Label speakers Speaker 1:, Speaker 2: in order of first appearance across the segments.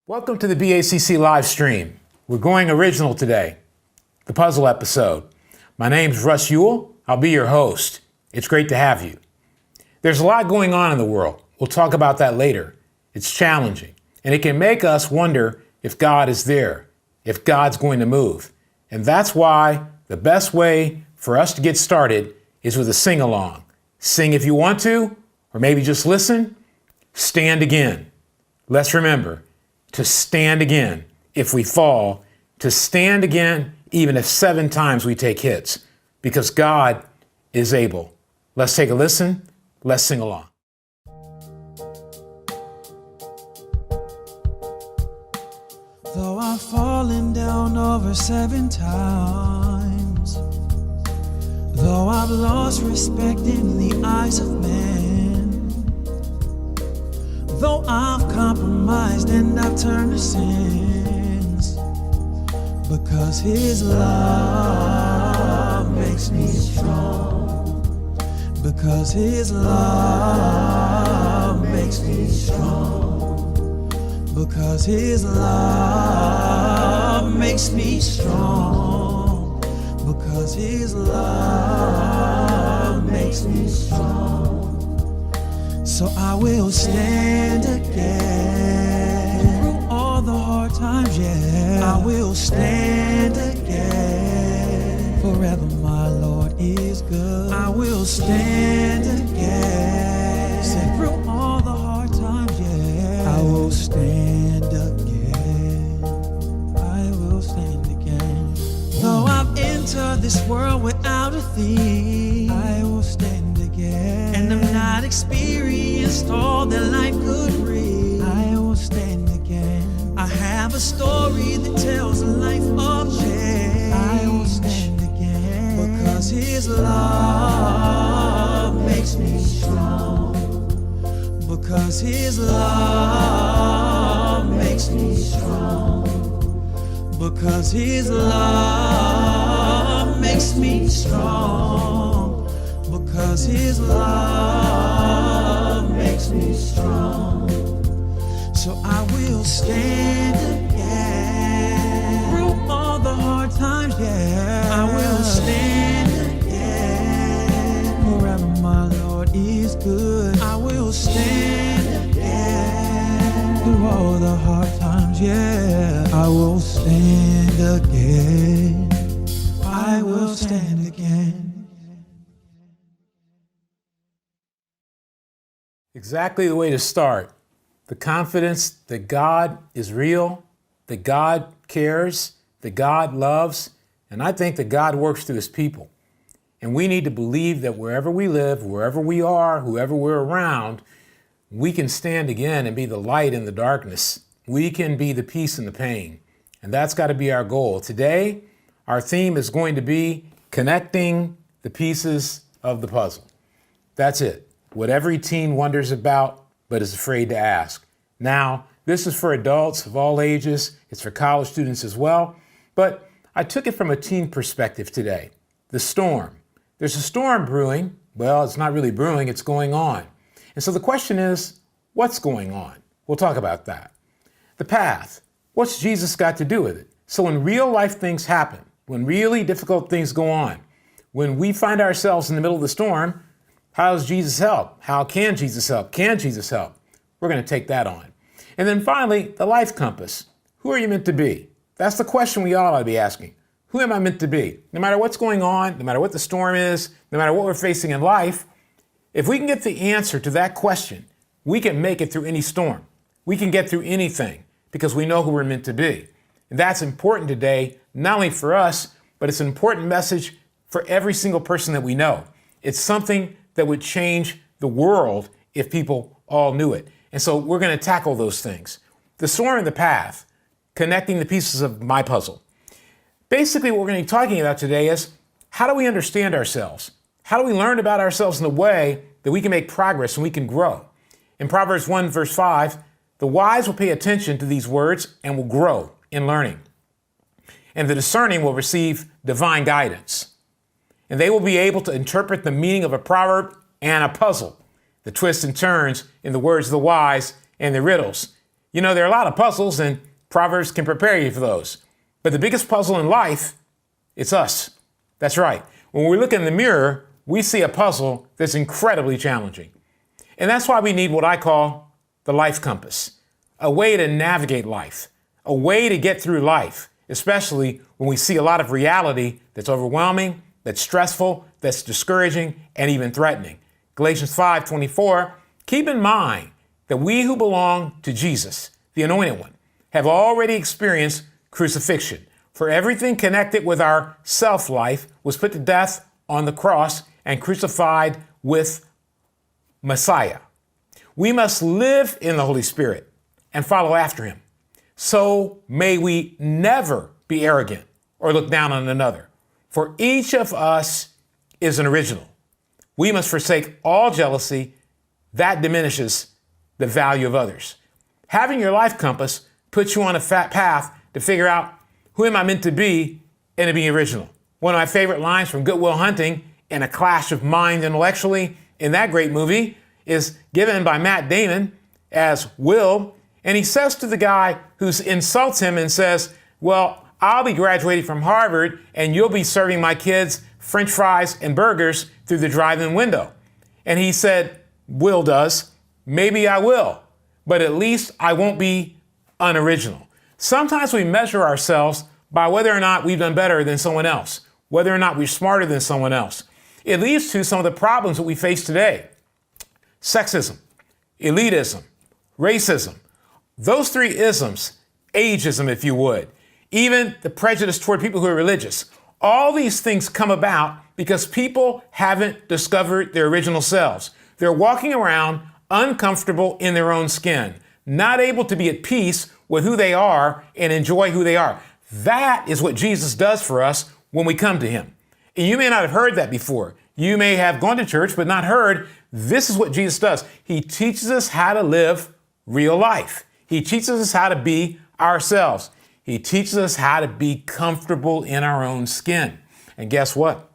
Speaker 1: Welcome to the BACC live stream. We're going original today, the puzzle episode. My name's Russ Ewell. I'll be your host. It's great to have you. There's a lot going on in the world. We'll talk about that later. It's challenging, and it can make us wonder if God is there, if God's going to move. And that's why the best way for us to get started is with a sing-along. Sing if you want to, or maybe just listen. Stand again. Let's remember to stand again if we fall, to stand again even if 7 times we take hits, because God is able. Let's take a listen. Let's sing along.
Speaker 2: Though I've fallen down over 7 times, though I've lost respect in the eyes of men, though I've compromised and I've turned to sins, because His love makes me strong, because His love makes me strong, because His love makes me strong, because His love makes me strong. So I will stand again through all the hard times, yeah. I will stand again. Forever my Lord is good. I will stand again. Say through all the hard times, yeah. I will stand again. I will stand again. Though I've entered this world without a thing, I will stand again. And I'm not experienced all that life could bring, I will stand again. I have a story that tells a life of change, I will stand again. Because His love makes me strong, because His love makes me strong, because His love makes me strong, because His love makes me strong. So I will stand again through all the hard times, yeah. I will stand again. Forever my Lord is good. I will stand again through all the hard times, yeah. I will stand again. I will stand again.
Speaker 1: Exactly the way to start. The confidence that God is real, that God cares, that God loves, and I think that God works through His people. And we need to believe that wherever we live, wherever we are, whoever we're around, we can stand again and be the light in the darkness. We can be the peace in the pain. And that's got to be our goal. Today, our theme is going to be connecting the pieces of the puzzle. That's it. What every teen wonders about but is afraid to ask. Now, this is for adults of all ages. It's for college students as well. But I took it from a teen perspective today. The storm. There's a storm brewing. Well, it's not really brewing, it's going on. And so the question is, what's going on? We'll talk about that. The path. What's Jesus got to do with it? So when real life things happen, when really difficult things go on, when we find ourselves in the middle of the storm, how does Jesus help? How can Jesus help? Can Jesus help? We're going to take that on. And then finally, the life compass. Who are you meant to be? That's the question we all ought to be asking. Who am I meant to be? No matter what's going on, no matter what the storm is, no matter what we're facing in life, if we can get the answer to that question, we can make it through any storm. We can get through anything because we know who we're meant to be. And that's important today, not only for us, but it's an important message for every single person that we know. It's something that would change the world if people all knew it. And so we're going to tackle those things. The storm and the path, connecting the pieces of my puzzle. Basically, what we're going to be talking about today is how do we understand ourselves? How do we learn about ourselves in a way that we can make progress and we can grow? In Proverbs 1, verse 5, the wise will pay attention to these words and will grow in learning. And the discerning will receive divine guidance. And they will be able to interpret the meaning of a proverb and a puzzle, the twists and turns in the words of the wise and the riddles. You know, there are a lot of puzzles, and Proverbs can prepare you for those. But the biggest puzzle in life, it's us. That's right. When we look in the mirror, we see a puzzle that's incredibly challenging. And that's why we need what I call the life compass, a way to navigate life, a way to get through life, especially when we see a lot of reality that's overwhelming, that's stressful, that's discouraging, and even threatening. Galatians 5:24, keep in mind that we who belong to Jesus, the Anointed One, have already experienced crucifixion. For everything connected with our self-life was put to death on the cross and crucified with Messiah. We must live in the Holy Spirit and follow after him. So may we never be arrogant or look down on another. For each of us is an original. We must forsake all jealousy that diminishes the value of others. Having your life compass puts you on a fat path to figure out who am I meant to be and to be original. One of my favorite lines from Good Will Hunting in A Clash of Minds Intellectually in that great movie is given by Matt Damon as Will. And he says to the guy who insults him and says, well, I'll be graduating from Harvard and you'll be serving my kids French fries and burgers through the drive-in window. And he said, Will does, maybe I will, but at least I won't be unoriginal. Sometimes we measure ourselves by whether or not we've done better than someone else, whether or not we're smarter than someone else. It leads to some of the problems that we face today. Sexism, elitism, racism, those three isms, ageism, if you would, even the prejudice toward people who are religious. All these things come about because people haven't discovered their original selves. They're walking around uncomfortable in their own skin, not able to be at peace with who they are and enjoy who they are. That is what Jesus does for us when we come to him. And you may not have heard that before. You may have gone to church but not heard this is what Jesus does. He teaches us how to live real life. He teaches us how to be ourselves. He teaches us how to be comfortable in our own skin. And guess what?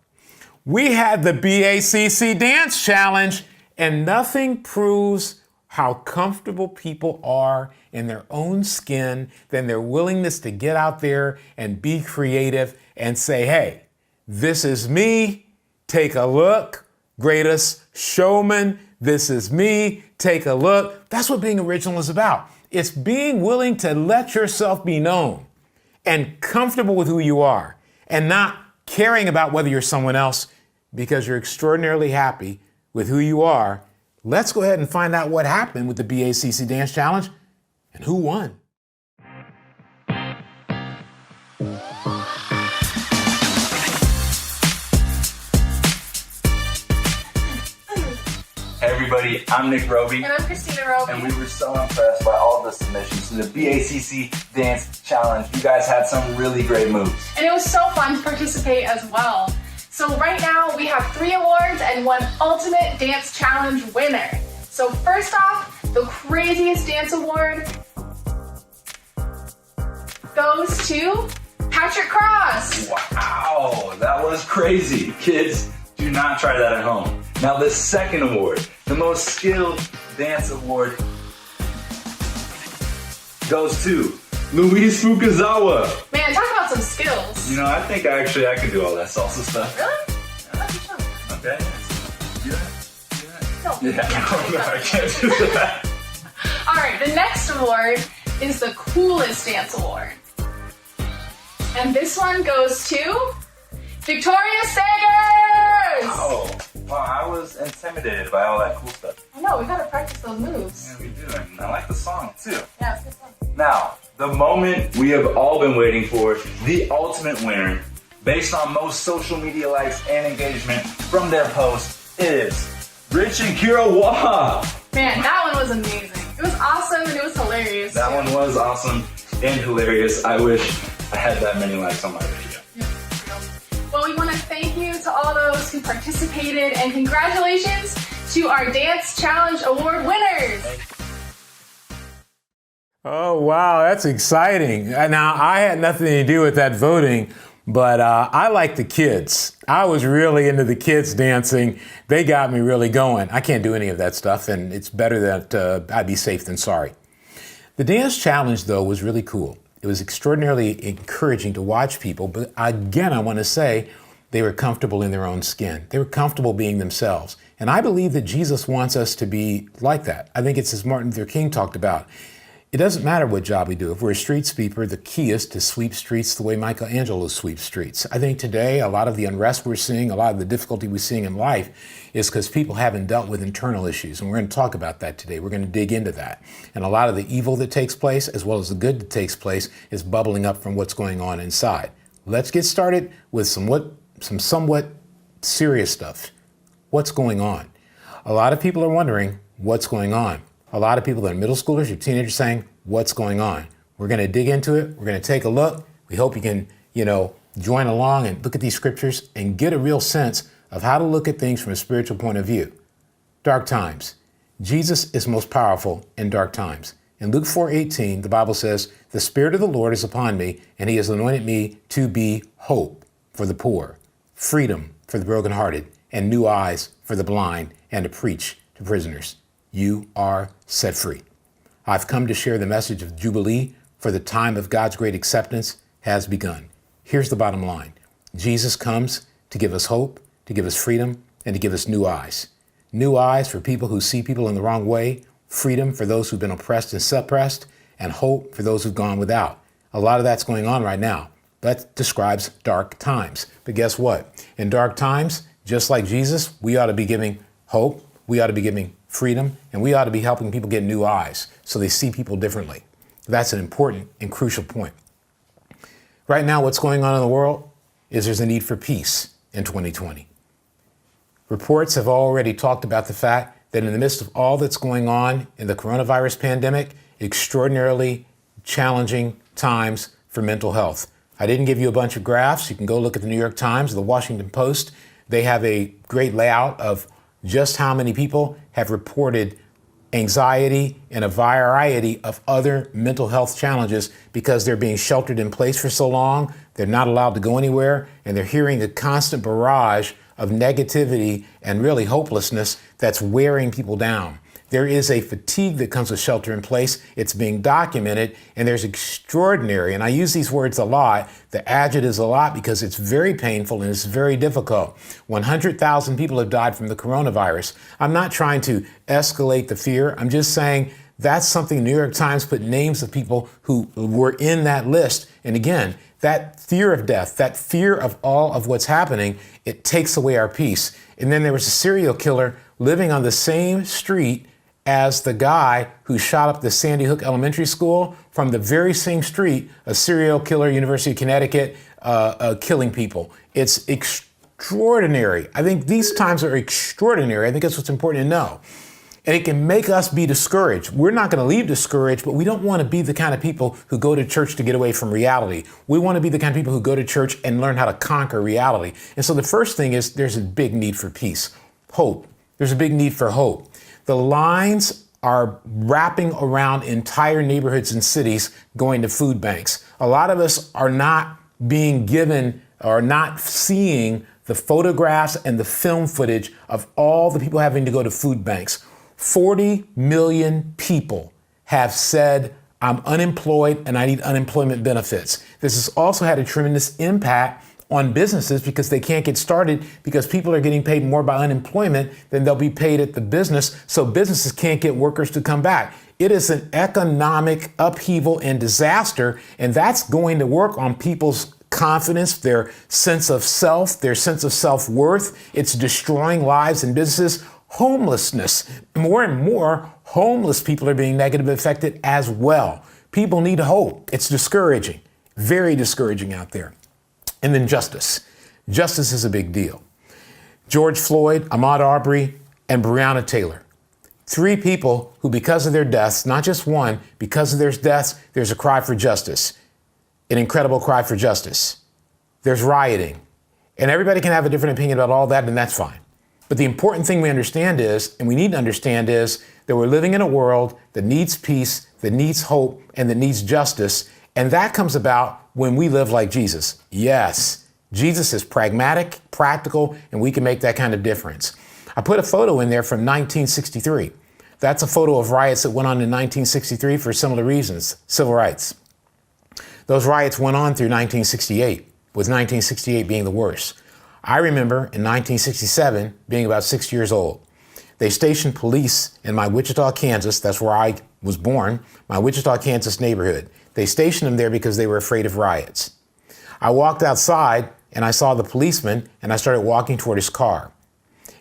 Speaker 1: We had the BACC Dance Challenge, and nothing proves how comfortable people are in their own skin than their willingness to get out there and be creative and say, hey, this is me, take a look, greatest showman, this is me, take a look. That's what being original is about. It's being willing to let yourself be known and comfortable with who you are and not caring about whether you're someone else because you're extraordinarily happy with who you are. Let's go ahead and find out what happened with the BACC Dance Challenge and who won.
Speaker 3: Hey everybody, I'm Nick Roby.
Speaker 4: And I'm Christina Roby.
Speaker 3: And we were so impressed by all the submissions to the BACC Dance Challenge. You guys had some really great moves.
Speaker 4: And it was so fun to participate as well. So right now we have 3 awards and 1 Ultimate Dance Challenge winner. So first off, the Craziest Dance Award goes to Patrick Cross.
Speaker 3: Wow, that was crazy. Kids, do not try that at home. Now the second award, the Most Skilled Dance Award, goes to Luis Fukazawa.
Speaker 4: Man, talk about some skills.
Speaker 3: You know, I think I could do all that salsa stuff.
Speaker 4: Really? Yeah, that's for sure.
Speaker 3: Okay. Do that?
Speaker 4: No.
Speaker 3: Yeah, I can't do that.
Speaker 4: All right, the next award is the Coolest Dance Award. And this one goes to Victoria Sagers!
Speaker 3: Oh, wow, I was intimidated by all that cool stuff.
Speaker 4: I know, we gotta practice those moves.
Speaker 3: Yeah, we do, and I like the song too.
Speaker 4: Yeah, it's good fun.
Speaker 3: Now, the moment we have all been waiting for, the ultimate winner, based on most social media likes and engagement from their post, is Rich and Kira Waha.
Speaker 4: Man, that one was amazing. It was awesome and it was hilarious.
Speaker 3: That one was awesome and hilarious. I wish I had that many likes on my video.
Speaker 4: Well, we want to thank you to all those who participated and congratulations to our Dance Challenge Award winners.
Speaker 1: Oh, wow, that's exciting. Now, I had nothing to do with that voting, but I like the kids. I was really into the kids dancing. They got me really going. I can't do any of that stuff, and it's better that I be safe than sorry. The dance challenge, though, was really cool. It was extraordinarily encouraging to watch people, but again, I want to say they were comfortable in their own skin. They were comfortable being themselves. And I believe that Jesus wants us to be like that. I think it's as Martin Luther King talked about. It doesn't matter what job we do. If we're a street sweeper, the key is to sweep streets the way Michelangelo sweeps streets. I think today, a lot of the unrest we're seeing, a lot of the difficulty we're seeing in life is because people haven't dealt with internal issues. And we're going to talk about that today. We're going to dig into that. And a lot of the evil that takes place, as well as the good that takes place, is bubbling up from what's going on inside. Let's get started with some somewhat serious stuff. What's going on? A lot of people are wondering what's going on. A lot of people that are middle schoolers or teenagers saying, what's going on? We're going to dig into it. We're going to take a look. We hope you can, join along and look at these scriptures and get a real sense of how to look at things from a spiritual point of view. Dark times. Jesus is most powerful in dark times. In Luke 4:18, the Bible says, "The Spirit of the Lord is upon me, and he has anointed me to be hope for the poor, freedom for the brokenhearted, and new eyes for the blind, and to preach to prisoners. You are set free." I've come to share the message of Jubilee, for the time of God's great acceptance has begun. Here's the bottom line. Jesus comes to give us hope, to give us freedom, and to give us new eyes. New eyes for people who see people in the wrong way, freedom for those who've been oppressed and suppressed, and hope for those who've gone without. A lot of that's going on right now. That describes dark times. But guess what? In dark times, just like Jesus, we ought to be giving hope, we ought to be giving freedom, and we ought to be helping people get new eyes so they see people differently. That's an important and crucial point. Right now, what's going on in the world is there's a need for peace in 2020. Reports have already talked about the fact that in the midst of all that's going on in the coronavirus pandemic, extraordinarily challenging times for mental health. I didn't give you a bunch of graphs. You can go look at the New York Times, the Washington Post. They have a great layout of just how many people have reported anxiety and a variety of other mental health challenges because they're being sheltered in place for so long, they're not allowed to go anywhere, and they're hearing a constant barrage of negativity and really hopelessness that's wearing people down. There is a fatigue that comes with shelter in place. It's being documented, and there's extraordinary, and I use these words a lot, the adjectives a lot because it's very painful and it's very difficult. 100,000 people have died from the coronavirus. I'm not trying to escalate the fear. I'm just saying that's something the New York Times put names of people who were in that list. And again, that fear of death, that fear of all of what's happening, it takes away our peace. And then there was a serial killer living on the same street as the guy who shot up the Sandy Hook Elementary School, from the very same street, a serial killer, University of Connecticut, killing people. It's extraordinary. I think these times are extraordinary. I think that's what's important to know. And it can make us be discouraged. We're not going to leave discouraged, but we don't want to be the kind of people who go to church to get away from reality. We want to be the kind of people who go to church and learn how to conquer reality. And so the first thing is there's a big need for peace. Hope. There's a big need for hope. The lines are wrapping around entire neighborhoods and cities going to food banks. A lot of us are not being given or not seeing the photographs and the film footage of all the people having to go to food banks. 40 million people have said, I'm unemployed and I need unemployment benefits. This has also had a tremendous impact on businesses because they can't get started because people are getting paid more by unemployment than they'll be paid at the business. So businesses can't get workers to come back. It is an economic upheaval and disaster, and that's going to work on people's confidence, their sense of self, their sense of self-worth. It's destroying lives and businesses. Homelessness. More and more homeless people are being negatively affected as well. People need hope. It's discouraging, very discouraging out there. And then justice. Justice is a big deal. George Floyd, Ahmaud Arbery, and Breonna Taylor. 3 people who, because of their deaths, not just one, because of their deaths, there's a cry for justice. An incredible cry for justice. There's rioting. And everybody can have a different opinion about all that, and that's fine. But the important thing we understand is, and we need to understand is, that we're living in a world that needs peace, that needs hope, and that needs justice. And that comes about when we live like Jesus. Yes, Jesus is pragmatic, practical, and we can make that kind of difference. I put a photo in there from 1963. That's a photo of riots that went on in 1963 for similar reasons, civil rights. Those riots went on through 1968, with 1968 being the worst. I remember in 1967 being about 6 years old. They stationed police in my Wichita, Kansas, that's where I was born, my Wichita, Kansas neighborhood. They stationed them there because they were afraid of riots. I walked outside and I saw the policeman and I started walking toward his car.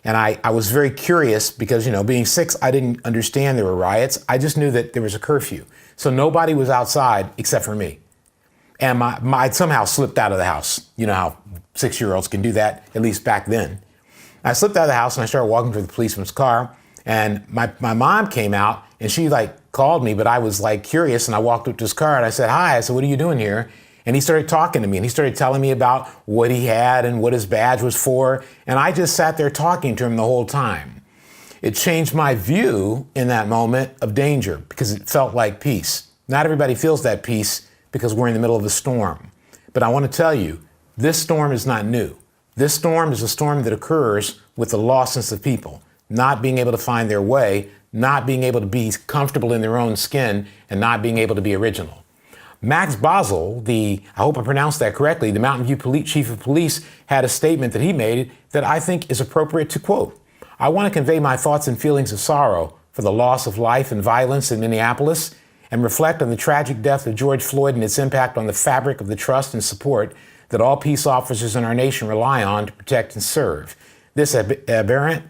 Speaker 1: And I was very curious because, being 6, I didn't understand there were riots. I just knew that there was a curfew. So nobody was outside except for me. And I somehow slipped out of the house. You know how 6-year-olds can do that, at least back then. I slipped out of the house and I started walking toward the policeman's car. And my mom came out and she called me, but I was curious and I walked up to his car and I said, "Hi." I said, "What are you doing here?" And he started talking to me and he started telling me about what he had and what his badge was for. And I just sat there talking to him the whole time. It changed my view in that moment of danger because it felt like peace. Not everybody feels that peace because we're in the middle of a storm. But I want to tell you, this storm is not new. This storm is a storm that occurs with the lostness of people, not being able to find their way, not being able to be comfortable in their own skin, and not being able to be original. Max Basel, I hope I pronounced that correctly, the Mountain View Chief of Police, had a statement that he made that I think is appropriate to quote. "I want to convey my thoughts and feelings of sorrow for the loss of life and violence in Minneapolis and reflect on the tragic death of George Floyd and its impact on the fabric of the trust and support that all peace officers in our nation rely on to protect and serve. This aberrant,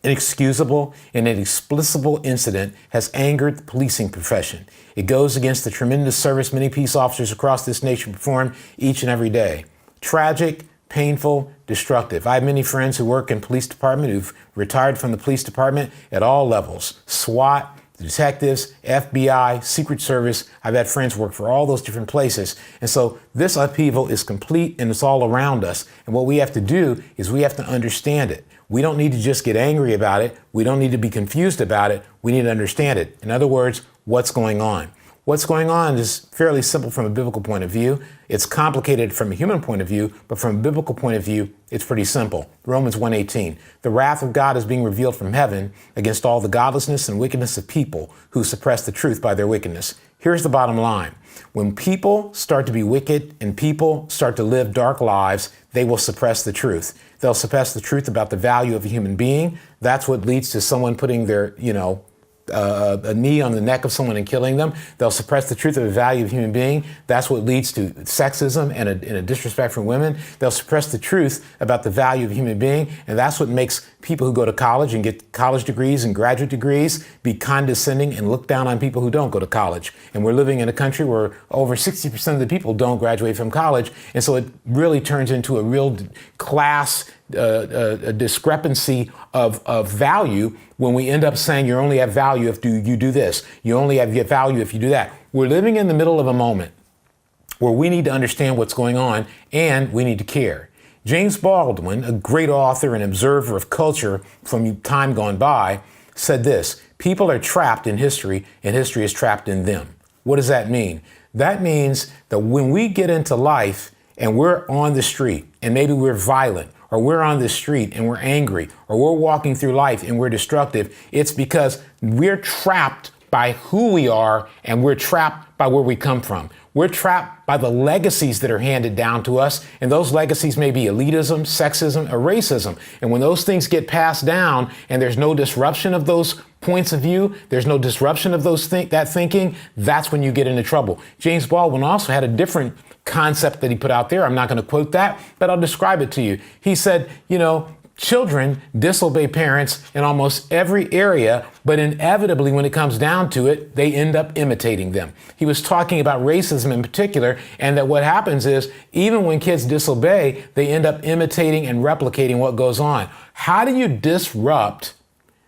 Speaker 1: inexcusable, and inexplicable incident has angered the policing profession. It goes against the tremendous service many peace officers across this nation perform each and every day. Tragic, painful, destructive. I have many friends who work in police department who've retired from the police department at all levels. SWAT, detectives, FBI, Secret Service. I've had friends work for all those different places. And so this upheaval is complete and it's all around us. And what we have to do is we have to understand it. We don't need to just get angry about it. We don't need to be confused about it. We need to understand it. In other words, what's going on? What's going on is fairly simple from a biblical point of view. It's complicated from a human point of view, but from a biblical point of view, it's pretty simple. Romans 1:18. The wrath of God is being revealed from heaven against all the godlessness and wickedness of people who suppress the truth by their wickedness. Here's the bottom line. When people start to be wicked and people start to live dark lives, they will suppress the truth. They'll suppress the truth about the value of a human being. That's what leads to someone putting their, a knee on the neck of someone and killing them. They'll suppress the truth of the value of a human being. That's what leads to sexism and a disrespect for women. They'll suppress the truth about the value of a human being. And that's what makes people who go to college and get college degrees and graduate degrees be condescending and look down on people who don't go to college. And we're living in a country where over 60% of the people don't graduate from college. And so it really turns into a real class a discrepancy of value when we end up saying you only have value if you do this. You only have value if you do that. We're living in the middle of a moment where we need to understand what's going on and we need to care. James Baldwin, a great author and observer of culture from time gone by, said this: people are trapped in history and history is trapped in them. What does that mean? That means that when we get into life and we're on the street and maybe we're violent, or we're on the street and we're angry, or we're walking through life and we're destructive, it's because we're trapped by who we are and we're trapped by where we come from. We're trapped by the legacies that are handed down to us, and those legacies may be elitism, sexism, or racism. And when those things get passed down and there's no disruption of those points of view, there's no disruption of that thinking, that's when you get into trouble. James Baldwin also had a different concept that he put out there. I'm not going to quote that, but I'll describe it to you. He said, children disobey parents in almost every area, but inevitably when it comes down to it, they end up imitating them. He was talking about racism in particular, and that what happens is even when kids disobey, they end up imitating and replicating what goes on. How do you disrupt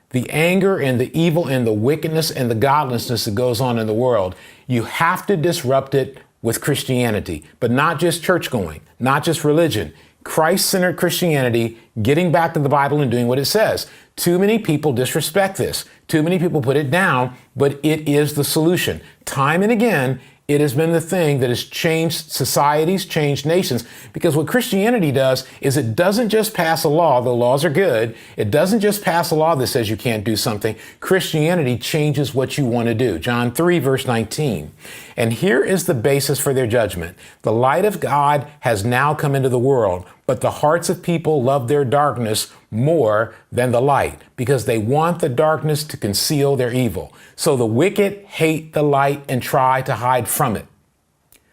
Speaker 1: the anger and the evil and the wickedness and the godlessness that goes on in the world? You have to disrupt it with Christianity, but not just church going, not just religion. Christ-centered Christianity, getting back to the Bible and doing what it says. Too many people disrespect this. Too many people put it down, but it is the solution. Time and again, It has been the thing that has changed societies, changed nations, because what Christianity does is it doesn't just pass a law, the laws are good. It doesn't just pass a law that says you can't do something. Christianity changes what you want to do. John 3, verse 19. And here is the basis for their judgment. The light of God has now come into the world, but the hearts of people love their darkness more than the light because they want the darkness to conceal their evil. So the wicked hate the light and try to hide from it,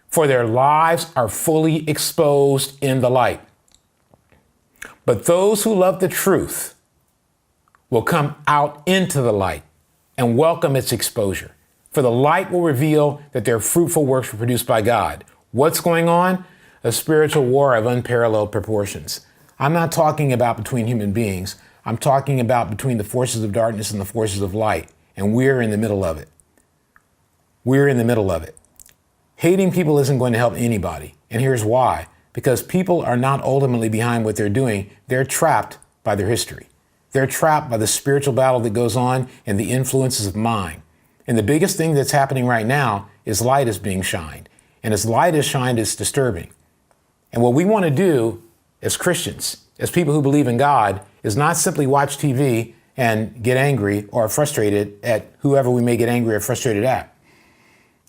Speaker 1: for their lives are fully exposed in the light. But those who love the truth will come out into the light and welcome its exposure, for the light will reveal that their fruitful works were produced by God. What's going on? A spiritual war of unparalleled proportions. I'm not talking about between human beings. I'm talking about between the forces of darkness and the forces of light. And we're in the middle of it. We're in the middle of it. Hating people isn't going to help anybody. And here's why. Because people are not ultimately behind what they're doing. They're trapped by their history. They're trapped by the spiritual battle that goes on and the influences of mind. And the biggest thing that's happening right now is light is being shined. And as light is shined, it's disturbing. And what we want to do as Christians, as people who believe in God, is not simply watch TV and get angry or frustrated at whoever we may get angry or frustrated at.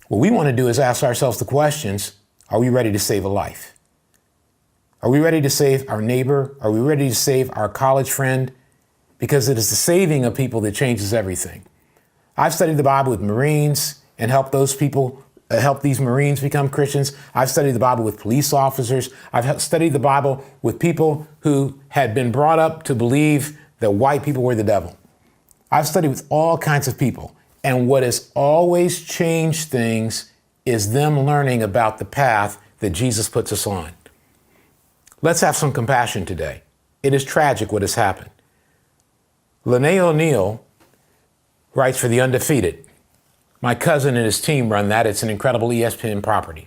Speaker 1: What we want to do is ask ourselves the questions, are we ready to save a life? Are we ready to save our neighbor? Are we ready to save our college friend? Because it is the saving of people that changes everything. I've studied the Bible with Marines and helped those people help these Marines become Christians. I've studied the Bible with police officers. I've studied the Bible with people who had been brought up to believe that white people were the devil. I've studied with all kinds of people. And what has always changed things is them learning about the path that Jesus puts us on. Let's have some compassion today. It is tragic what has happened. Lene O'Neill writes for The Undefeated. My cousin and his team run that. It's an incredible ESPN property.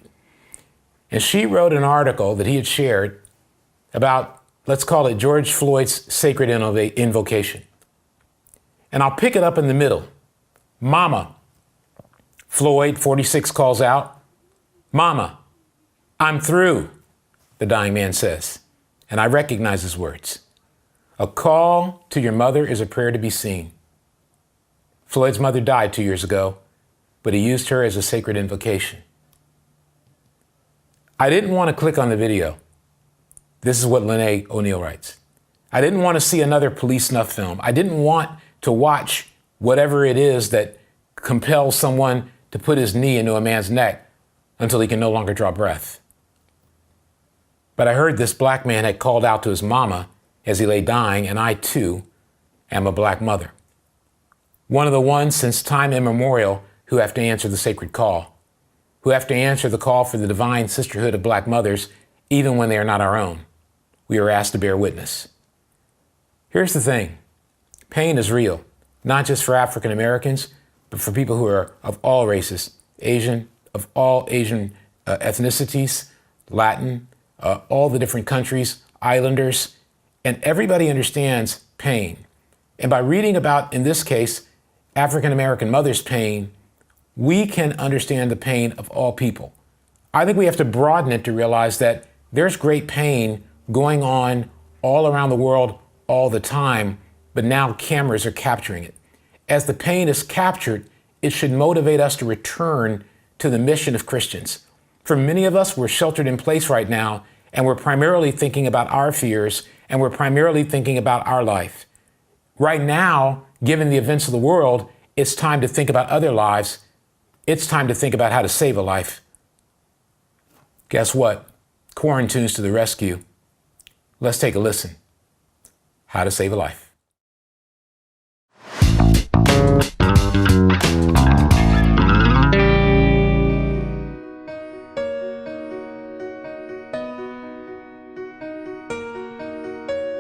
Speaker 1: And she wrote an article that he had shared about, let's call it George Floyd's sacred invocation. And I'll pick it up in the middle. Mama. Floyd, 46, calls out, Mama, I'm through, the dying man says. And I recognize his words. A call to your mother is a prayer to be seen. Floyd's mother died 2 years ago, but he used her as a sacred invocation. I didn't want to click on the video. This is what Lene O'Neill writes. I didn't want to see another police snuff film. I didn't want to watch whatever it is that compels someone to put his knee into a man's neck until he can no longer draw breath. But I heard this black man had called out to his mama as he lay dying, and I too am a black mother. One of the ones since time immemorial who have to answer the sacred call, who have to answer the call for the divine sisterhood of black mothers, even when they are not our own. We are asked to bear witness. Here's the thing. Pain is real, not just for African Americans, but for people who are of all races, Asian, of all Asian ethnicities, Latin, all the different countries, islanders, and everybody understands pain. And by reading about, in this case, African American mothers' pain, we can understand the pain of all people. I think we have to broaden it to realize that there's great pain going on all around the world all the time, but now cameras are capturing it. As the pain is captured, it should motivate us to return to the mission of Christians. For many of us, we're sheltered in place right now, and we're primarily thinking about our fears, and we're primarily thinking about our life. Right now, given the events of the world, it's time to think about other lives. It's time to think about how to save a life. Guess what? Quarantunes to the rescue. Let's take a listen. How to save a life.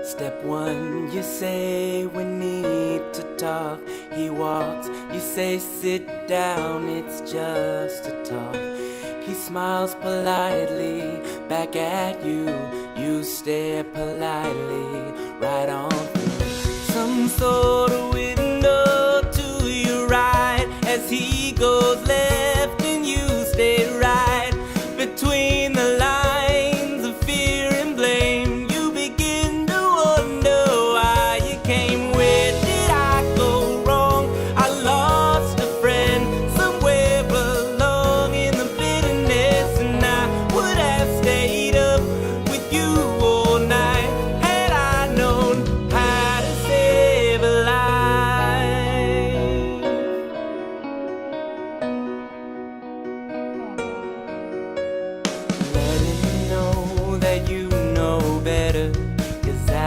Speaker 5: Step one, you say we need to talk. He walks, you say sit down, it's just a talk. He smiles politely back at you. You stare politely right on through some sort of window to your right as he goes left and you stay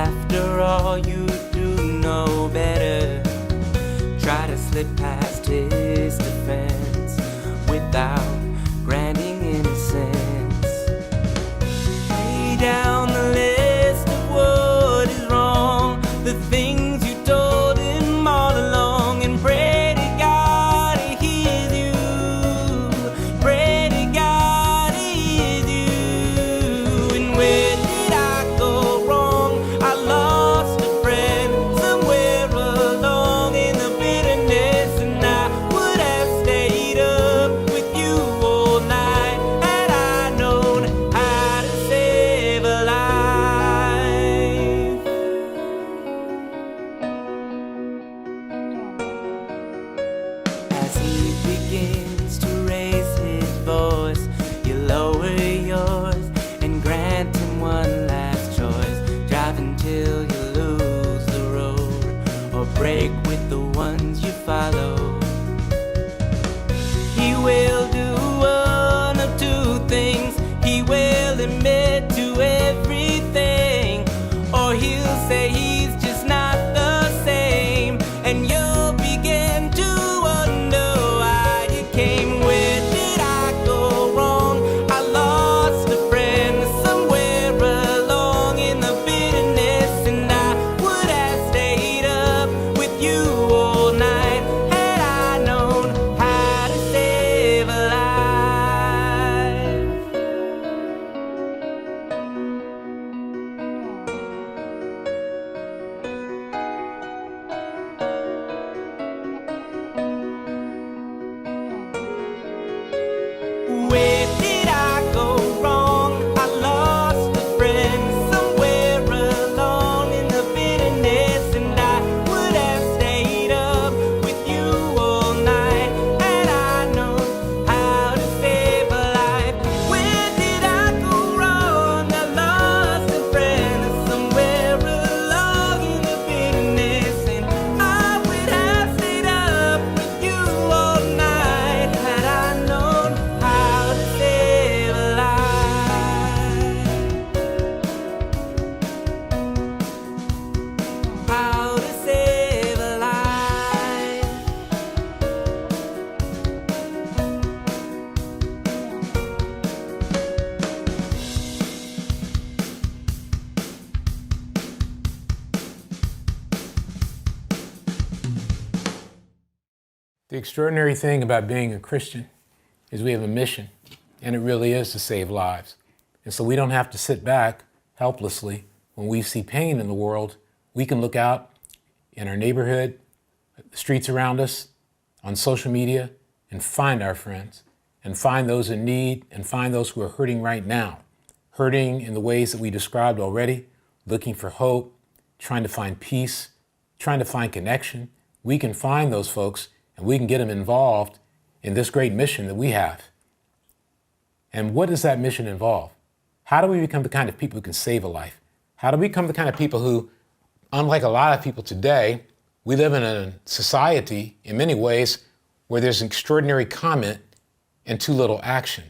Speaker 5: After all, you do know better. Try to slip past his defense without granting innocence. Lay down the list of what is wrong, the things you told him all along, and pray to God he hears you. Pray to God he hears you. And where did I go wrong? I lost a friend somewhere along in the bitterness, and I would have stayed up with you all night had I known how to save a life. As he begins to raise his voice, you lower yours and grant him one last choice. Drive until you lose the road, or break with the ones you follow. He will do one of two things. He will admit to everything, or he'll say he's just not the same, and you'll begin to wonder why you came. Where did I go wrong? I lost a friend somewhere along in the bitterness, and I would have stayed up with you all night had I known how to save a life. Where did I go wrong? I lost a friend somewhere along in the bitterness, and I would have stayed up with you all night had I known how to save a life. Where did I go wrong? I lost a friend somewhere along in the bitterness, and I would have stayed up with you all night had I known how to save a life. How to save a life.
Speaker 1: The extraordinary thing about being a Christian is we have a mission, and it really is to save lives. And so we don't have to sit back helplessly when we see pain in the world. We can look out in our neighborhood, the streets around us, on social media, and find our friends, and find those in need, and find those who are hurting right now, hurting in the ways that we described already, looking for hope, trying to find peace, trying to find connection. We can find those folks, and we can get them involved in this great mission that we have. And what does that mission involve? How do we become the kind of people who can save a life? How do we become the kind of people who, unlike a lot of people today, we live in a society in many ways where there's an extraordinary comment and too little action.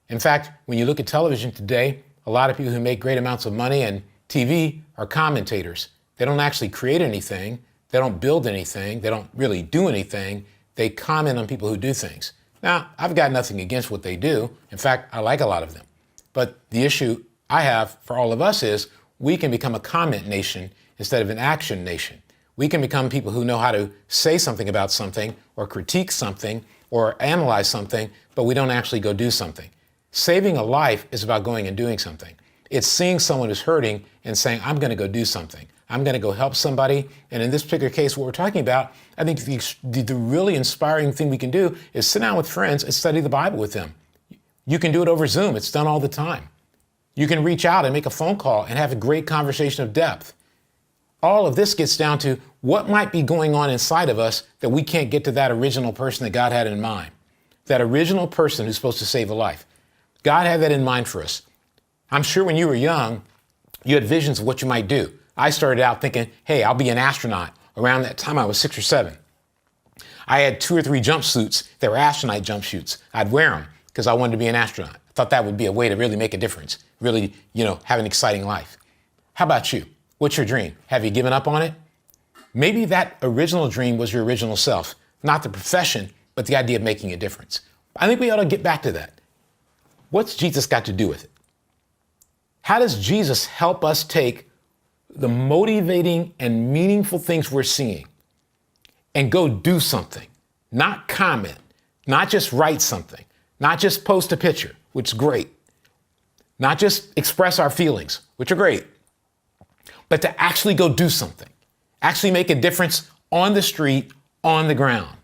Speaker 1: In fact, when you look at television today, a lot of people who make great amounts of money and TV are commentators. They don't actually create anything. They don't build anything. They don't really do anything. They comment on people who do things. Now, I've got nothing against what they do. In fact, I like a lot of them. But the issue I have for all of us is we can become a comment nation instead of an action nation. We can become people who know how to say something about something or critique something or analyze something, but we don't actually go do something. Saving a life is about going and doing something. It's seeing someone who's hurting and saying, I'm going to go do something. I'm going to go help somebody. And in this particular case, what we're talking about, I think the really inspiring thing we can do is sit down with friends and study the Bible with them. You can do it over Zoom. It's done all the time. You can reach out and make a phone call and have a great conversation of depth. All of this gets down to what might be going on inside of us that we can't get to that original person that God had in mind. That original person who's supposed to save a life. God had that in mind for us. I'm sure when you were young, you had visions of what you might do. I started out thinking, hey, I'll be an astronaut. Around that time, I was 6 or 7. I had 2 or 3 jumpsuits that were astronaut jumpsuits. I'd wear them because I wanted to be an astronaut. I thought that would be a way to really make a difference, really, have an exciting life. How about you? What's your dream? Have you given up on it? Maybe that original dream was your original self, not the profession, but the idea of making a difference. I think we ought to get back to that. What's Jesus got to do with it? How does Jesus help us take the motivating and meaningful things we're seeing and go do something? Not comment, not just write something, not just post a picture, which is great, not just express our feelings, which are great, but to actually go do something, actually make a difference on the street, on the ground.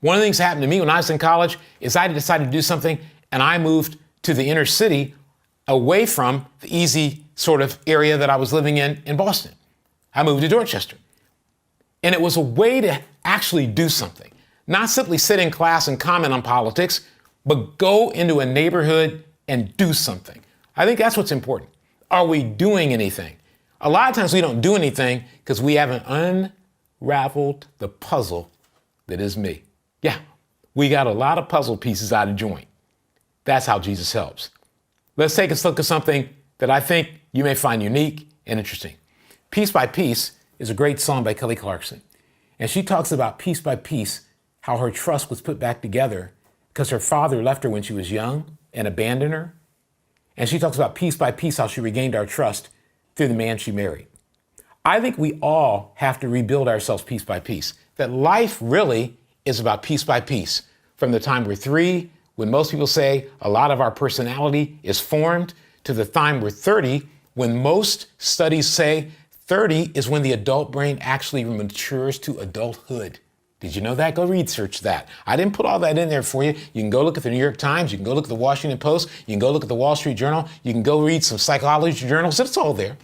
Speaker 1: One of the things that happened to me when I was in college is I decided to do something and I moved to the inner city away from the easy sort of area that I was living in Boston. I moved to Dorchester. And it was a way to actually do something, not simply sit in class and comment on politics, but go into a neighborhood and do something. I think that's what's important. Are we doing anything? A lot of times we don't do anything because we haven't unraveled the puzzle that is me. Yeah, we got a lot of puzzle pieces out of joint. That's how Jesus helps. Let's take a look at something that I think you may find unique and interesting. Piece by Piece is a great song by Kelly Clarkson. And she talks about piece by piece, how her trust was put back together because her father left her when she was young and abandoned her. And she talks about piece by piece, how she regained our trust through the man she married. I think we all have to rebuild ourselves piece by piece. That life really is about piece by piece. From the time we're 3, when most people say a lot of our personality is formed, to the time we're 30, when most studies say 30 is when the adult brain actually matures to adulthood. Did you know that? Go research that. I didn't put all that in there for you. You can go look at the New York Times. You can go look at the Washington Post. You can go look at the Wall Street Journal. You can go read some psychology journals. It's all there.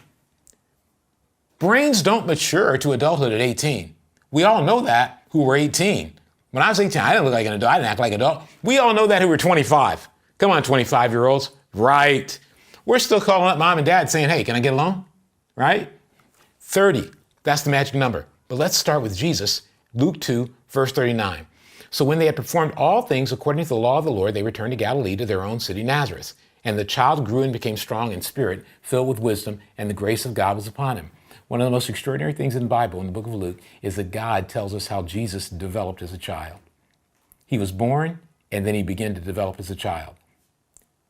Speaker 1: Brains don't mature to adulthood at 18. We all know that who were 18. When I was 18, I didn't look like an adult. I didn't act like an adult. We all know that who were 25. Come on, 25-year-olds. Right. We're still calling up mom and dad saying, hey, can I get a loan? Right? 30. That's the magic number. But let's start with Jesus. Luke 2, verse 39. So when they had performed all things according to the law of the Lord, they returned to Galilee to their own city, Nazareth. And the child grew and became strong in spirit, filled with wisdom, and the grace of God was upon him. One of the most extraordinary things in the Bible, in the book of Luke, is that God tells us how Jesus developed as a child. He was born, and then he began to develop as a child.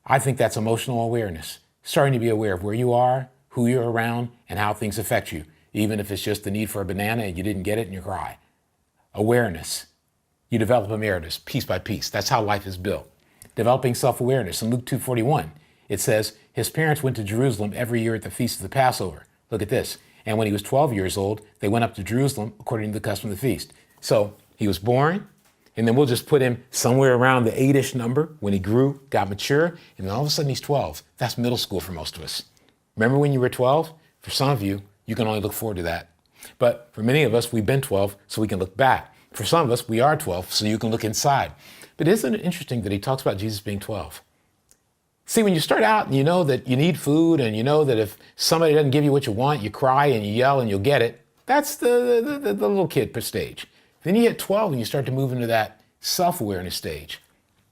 Speaker 1: I think that's emotional awareness, starting to be aware of where you are, who you're around, and how things affect you, even if it's just the need for a banana and you didn't get it and you cry. Awareness. You develop awareness piece by piece. That's how life is built. Developing self-awareness. In Luke 2:41, it says, his parents went to Jerusalem every year at the feast of the Passover. Look at this. And when he was 12 years old, they went up to Jerusalem according to the custom of the feast. So he was born, and then we'll just put him somewhere around the 8-ish number when he grew, got mature, and then all of a sudden he's 12. That's middle school for most of us. Remember when you were 12? For some of you, you can only look forward to that. But for many of us, we've been 12, so we can look back. For some of us, we are 12, so you can look inside. But isn't it interesting that he talks about Jesus being 12? See, when you start out and you know that you need food and you know that if somebody doesn't give you what you want, you cry and you yell and you'll get it. That's the little kid stage. Then you hit 12 and you start to move into that self-awareness stage.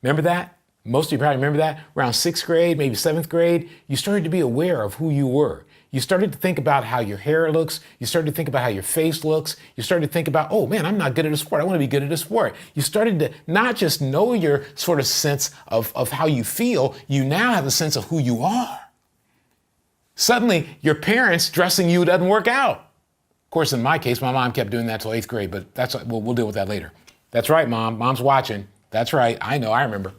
Speaker 1: Remember that? Most of you probably remember that. Around 6th grade, maybe 7th grade, you started to be aware of who you were. You started to think about how your hair looks. You started to think about how your face looks. You started to think about, oh man, I'm not good at a sport. I want to be good at a sport. You started to not just know your sort of sense of how you feel, you now have a sense of who you are. Suddenly, your parents dressing you doesn't work out. Of course, in my case, my mom kept doing that till 8th grade, but we'll deal with that later. That's right, Mom. Mom's watching. That's right. I know. I remember.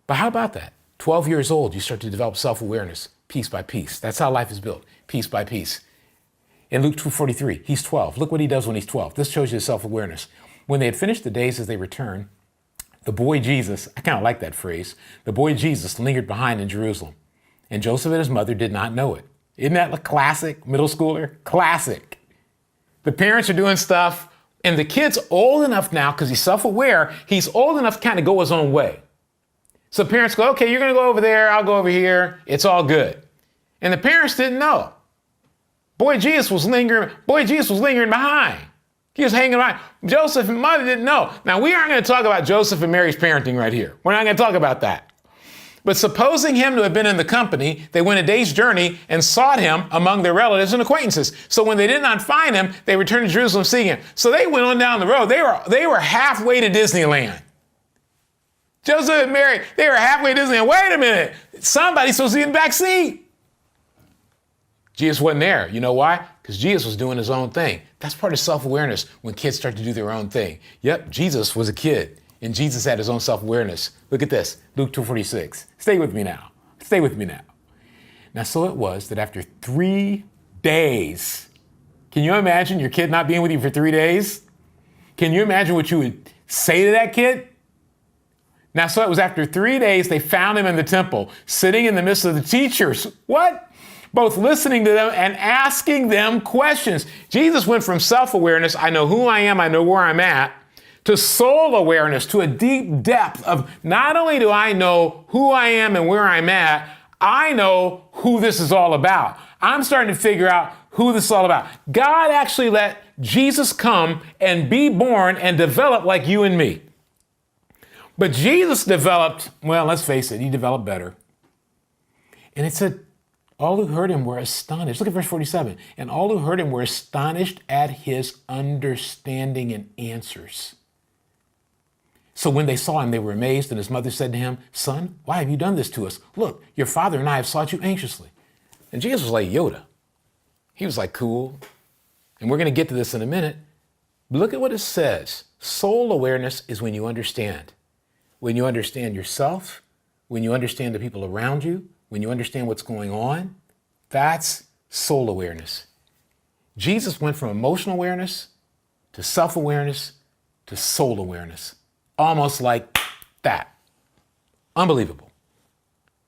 Speaker 1: But how about that? 12 years old, you start to develop self-awareness. Piece by piece. That's how life is built, piece by piece. In Luke 2:43, he's 12. Look what he does when he's 12. This shows you his self-awareness. When they had finished the days as they returned, the boy Jesus, I kind of like that phrase, the boy Jesus lingered behind in Jerusalem. And Joseph and his mother did not know it. Isn't that a classic middle schooler? Classic. The parents are doing stuff, and the kid's old enough now, because he's self-aware, he's old enough to kind of go his own way. So parents go, okay, you're going to go over there. I'll go over here. It's all good. And the parents didn't know. Boy Jesus was lingering behind. He was hanging around. Joseph and mother didn't know. Now, we aren't going to talk about Joseph and Mary's parenting right here. We're not going to talk about that. But supposing him to have been in the company, they went a day's journey and sought him among their relatives and acquaintances. So when they did not find him, they returned to Jerusalem seeking him. So they went on down the road. They were halfway to Disneyland. Joseph and Mary, they were halfway to Disneyland. Wait a minute. Somebody's supposed to be in the back seat. Jesus wasn't there. You know why? Because Jesus was doing his own thing. That's part of self-awareness when kids start to do their own thing. Yep, Jesus was a kid. And Jesus had his own self-awareness. Look at this, Luke 2:46. Stay with me now. Stay with me now. Now, so it was that after 3 days, can you imagine your kid not being with you for 3 days? Can you imagine what you would say to that kid? Now, so it was after 3 days, they found him in the temple, sitting in the midst of the teachers. What? Both listening to them and asking them questions. Jesus went from self-awareness, I know who I am, I know where I'm at, to soul awareness, to a deep depth of not only do I know who I am and where I'm at, I know who this is all about. I'm starting to figure out who this is all about. God actually let Jesus come and be born and develop like you and me. But Jesus developed, well, let's face it, he developed better. And it said, all who heard him were astonished. Look at verse 47. And all who heard him were astonished at his understanding and answers. So when they saw him, they were amazed, and his mother said to him, Son, why have you done this to us? Look, your father and I have sought you anxiously. And Jesus was like Yoda. He was like, cool. And we're going to get to this in a minute. But look at what it says. Soul awareness is when you understand. When you understand yourself, when you understand the people around you, when you understand what's going on, that's soul awareness. Jesus went from emotional awareness to self-awareness to soul awareness. Almost like that. Unbelievable.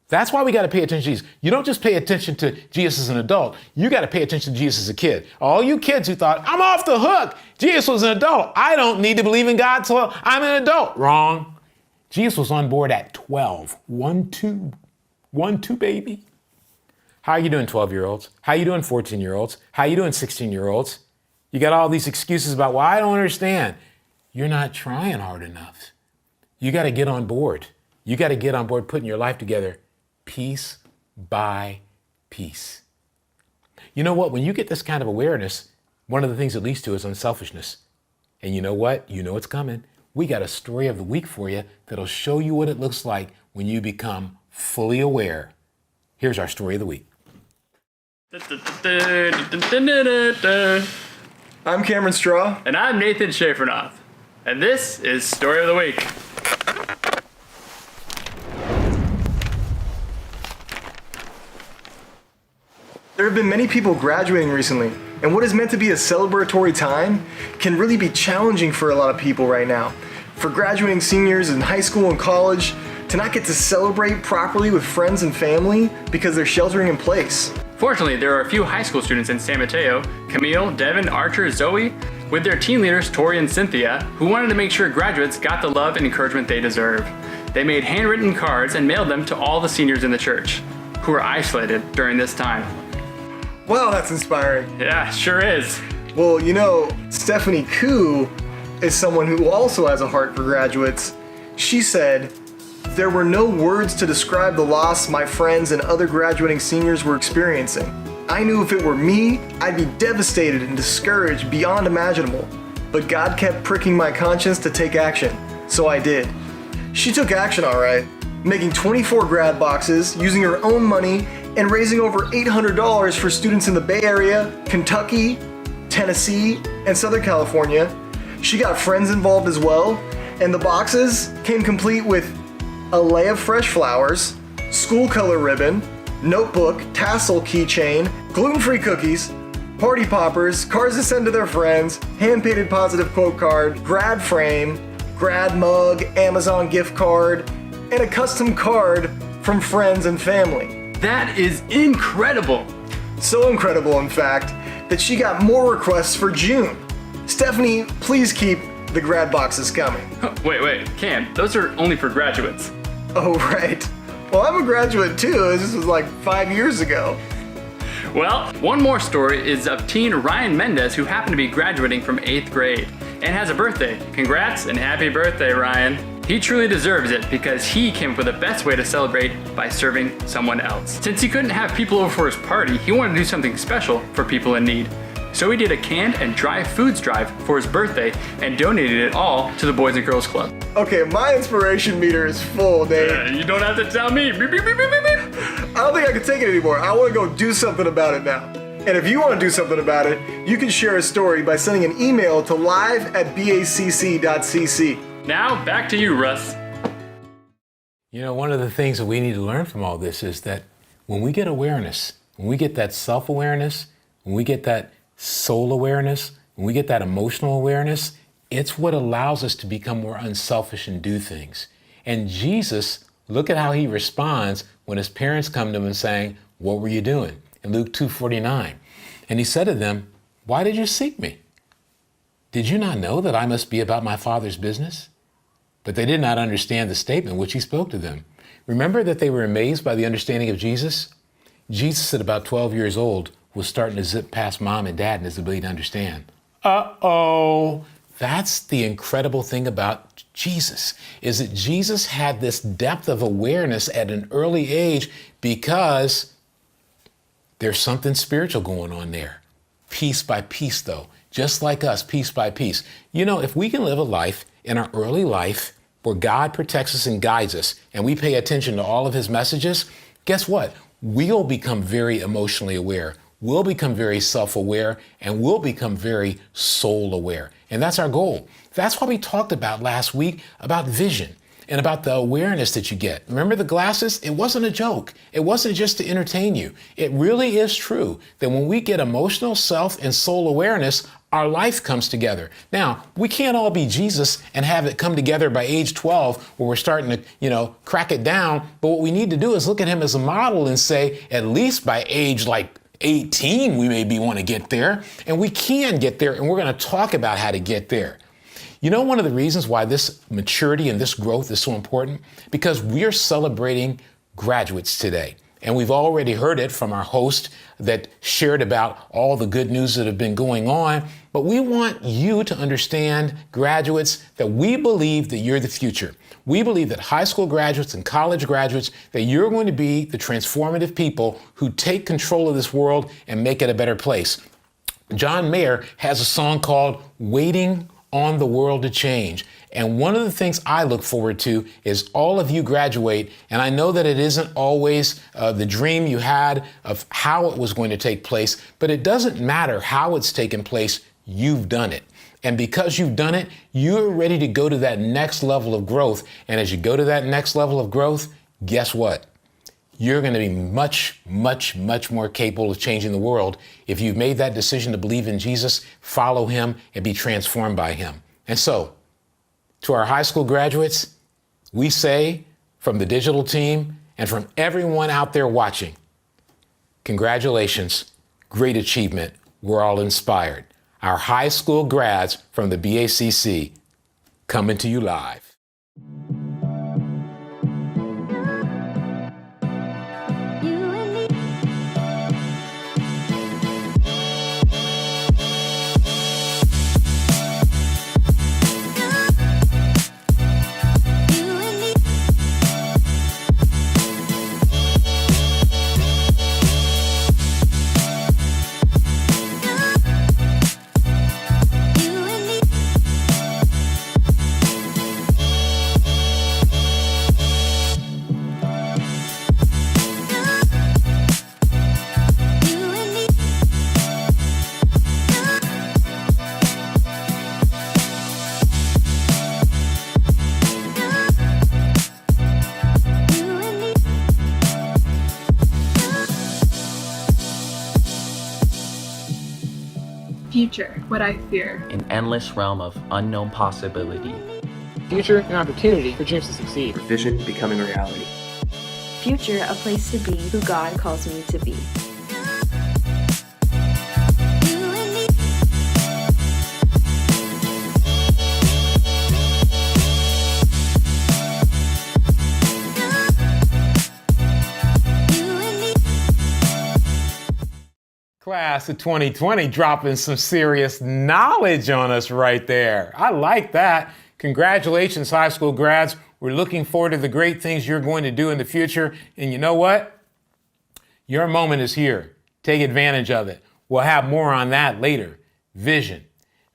Speaker 1: That's why we got to pay attention to Jesus. You don't just pay attention to Jesus as an adult. You got to pay attention to Jesus as a kid. All you kids who thought, I'm off the hook. Jesus was an adult. I don't need to believe in God till I'm an adult. Wrong. Jesus was on board at 12. 1-2, baby. How are you doing, 12-year-olds? How are you doing, 14-year-olds? How are you doing, 16-year-olds? You got all these excuses about, well, I don't understand. You're not trying hard enough. You got to get on board. You got to get on board putting your life together piece by piece. You know what? When you get this kind of awareness, one of the things it leads to is unselfishness. And you know what? You know it's coming. We got a story of the week for you that'll show you what it looks like when you become fully aware. Here's our story of the week.
Speaker 6: I'm Cameron Straw.
Speaker 7: And I'm Nathan Schafernoff. And this is Story of the Week.
Speaker 6: There have been many people graduating recently, and what is meant to be a celebratory time can really be challenging for a lot of people right now. For graduating seniors in high school and college to not get to celebrate properly with friends and family because they're sheltering in place.
Speaker 7: Fortunately, there are a few high school students in San Mateo, Camille, Devin, Archer, Zoe, with their teen leaders Tori and Cynthia, who wanted to make sure graduates got the love and encouragement they deserve. They made handwritten cards and mailed them to all the seniors in the church, who were isolated during this time.
Speaker 6: Wow, that's inspiring.
Speaker 7: Yeah, sure is.
Speaker 6: Well, you know, Stephanie Koo is someone who also has a heart for graduates. She said, there were no words to describe the loss my friends and other graduating seniors were experiencing. I knew if it were me, I'd be devastated and discouraged beyond imaginable. But God kept pricking my conscience to take action, so I did. She took action all right, making 24 grad boxes, using her own money, and raising over $800 for students in the Bay Area, Kentucky, Tennessee, and Southern California. She got friends involved as well, and the boxes came complete with a lei of fresh flowers, school color ribbon, notebook, tassel keychain, gluten-free cookies, party poppers, cards to send to their friends, hand-painted positive quote card, grad frame, grad mug, Amazon gift card, and a custom card from friends and family.
Speaker 7: That is incredible.
Speaker 6: So incredible, in fact, that she got more requests for June. Stephanie, please keep the grad boxes coming.
Speaker 7: Wait, Cam, those are only for graduates.
Speaker 6: Oh, right. Well, I'm a graduate too. This was like 5 years ago.
Speaker 7: Well, one more story is of teen Ryan Mendez, who happened to be graduating from 8th grade and has a birthday. Congrats and happy birthday, Ryan. He truly deserves it because he came up with the best way to celebrate by serving someone else. Since he couldn't have people over for his party, he wanted to do something special for people in need. So he did a canned and dry foods drive for his birthday and donated it all to the Boys and Girls Club.
Speaker 6: Okay, my inspiration meter is full, Dave.
Speaker 7: You don't have to tell me. Beep, beep, beep, beep, beep, beep.
Speaker 6: I don't think I can take it anymore. I want to go do something about it now. And if you want to do something about it, you can share a story by sending an email to live@bacc.cc.
Speaker 7: Now, back to you, Russ.
Speaker 1: You know, one of the things that we need to learn from all this is that when we get awareness, when we get that self-awareness, when we get that soul awareness, when we get that emotional awareness, it's what allows us to become more unselfish and do things. And Jesus, look at how he responds when his parents come to him and saying, "What were you doing?" In Luke 2:49. And he said to them, "Why did you seek me? Did you not know that I must be about my Father's business?" But they did not understand the statement which he spoke to them. Remember that they were amazed by the understanding of Jesus? Jesus, at about 12 years old, was starting to zip past mom and dad in his ability to understand. Uh-oh. That's the incredible thing about Jesus, is that Jesus had this depth of awareness at an early age because there's something spiritual going on there. Piece by piece, though. Just like us, piece by piece. You know, if we can live a life in our early life where God protects us and guides us, and we pay attention to all of his messages, guess what? We'll become very emotionally aware. We'll become very self-aware, and we'll become very soul-aware. And that's our goal. That's why we talked about last week about vision and about the awareness that you get. Remember the glasses? It wasn't a joke. It wasn't just to entertain you. It really is true that when we get emotional self and soul awareness, our life comes together. Now, we can't all be Jesus and have it come together by age 12 where we're starting to, crack it down. But what we need to do is look at him as a model and say, at least by age like 18, we maybe want to get there. And we can get there, and we're going to talk about how to get there. You know, one of the reasons why this maturity and this growth is so important? Because we're celebrating graduates today. And we've already heard it from our host that shared about all the good news that have been going on. But we want you to understand, graduates, that we believe that you're the future. We believe that high school graduates and college graduates, that you're going to be the transformative people who take control of this world and make it a better place. John Mayer has a song called Waiting on the World to Change. And one of the things I look forward to is all of you graduate. And I know that it isn't always the dream you had of how it was going to take place, but it doesn't matter how it's taken place. You've done it. And because you've done it, you're ready to go to that next level of growth. And as you go to that next level of growth, guess what? You're going to be much, much, much more capable of changing the world if you've made that decision to believe in Jesus, follow him, and be transformed by him. And so, to our high school graduates, we say from the digital team and from everyone out there watching, congratulations, great achievement. We're all inspired. Our high school grads from the BACC coming to you live.
Speaker 4: Future, what I fear.
Speaker 8: An endless realm of unknown possibility.
Speaker 9: Future, an opportunity for dreams to succeed.
Speaker 10: Vision becoming reality.
Speaker 11: Future, a place to be who God calls me to be.
Speaker 1: Class of 2020 dropping some serious knowledge on us right there. I like that. Congratulations, high school grads. We're looking forward to the great things you're going to do in the future. And you know what? Your moment is here. Take advantage of it. We'll have more on that later. Vision.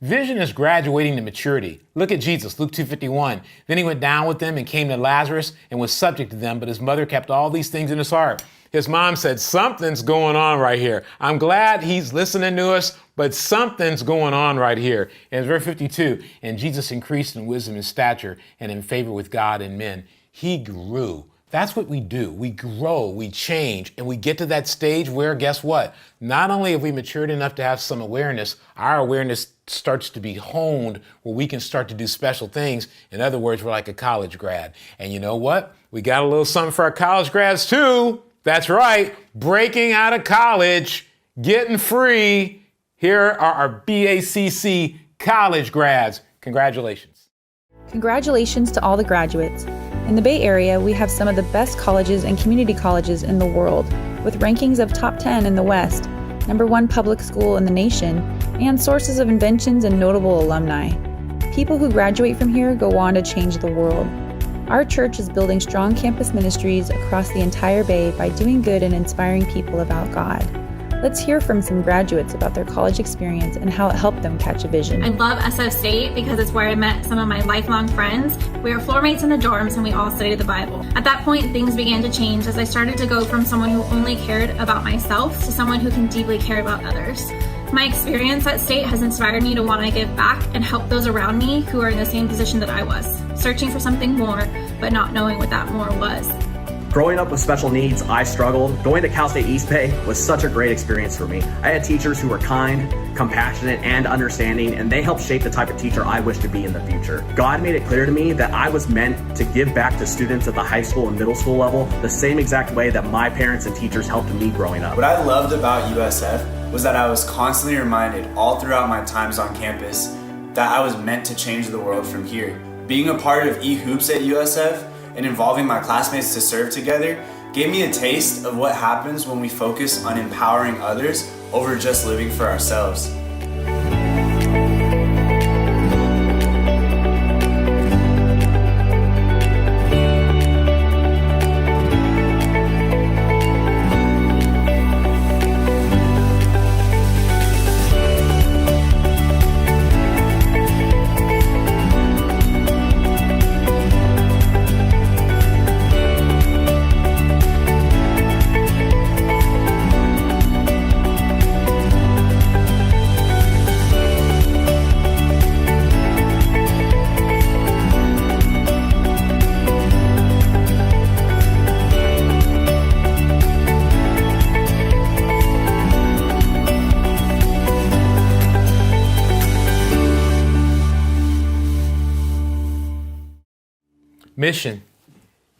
Speaker 1: Vision is graduating to maturity. Look at Jesus, Luke 2:51. Then he went down with them and came to Lazarus and was subject to them, but his mother kept all these things in his heart. His mom said, something's going on right here. I'm glad he's listening to us, but something's going on right here. And verse 52, and Jesus increased in wisdom and stature and in favor with God and men. He grew. That's what we do. We grow, we change, and we get to that stage where, guess what? Not only have we matured enough to have some awareness, our awareness starts to be honed where we can start to do special things. In other words, we're like a college grad. And you know what? We got a little something for our college grads too. That's right. Breaking out of college, getting free. Here are our BACC college grads. Congratulations.
Speaker 10: Congratulations to all the graduates. In the Bay Area, we have some of the best colleges and community colleges in the world, with rankings of top 10 in the West, #1 public school in the nation, and sources of inventions and notable alumni. People who graduate from here go on to change the world. Our church is building strong campus ministries across the entire Bay by doing good and inspiring people about God. Let's hear from some graduates about their college experience and how it helped them catch a vision.
Speaker 12: I love SF State because it's where I met some of my lifelong friends. We were floor mates in the dorms and we all studied the Bible. At that point, things began to change as I started to go from someone who only cared about myself to someone who can deeply care about others. My experience at State has inspired me to want to give back and help those around me who are in the same position that I was, searching for something more, but not knowing what that more was.
Speaker 13: Growing up with special needs, I struggled. Going to Cal State East Bay was such a great experience for me. I had teachers who were kind, compassionate, and understanding, and they helped shape the type of teacher I wish to be in the future. God made it clear to me that I was meant to give back to students at the high school and middle school level the same exact way that my parents and teachers helped me growing up.
Speaker 14: What I loved about USF was that I was constantly reminded all throughout my times on campus that I was meant to change the world from here. Being a part of E-Hoops at USF and involving my classmates to serve together gave me a taste of what happens when we focus on empowering others over just living for ourselves.
Speaker 1: Mission.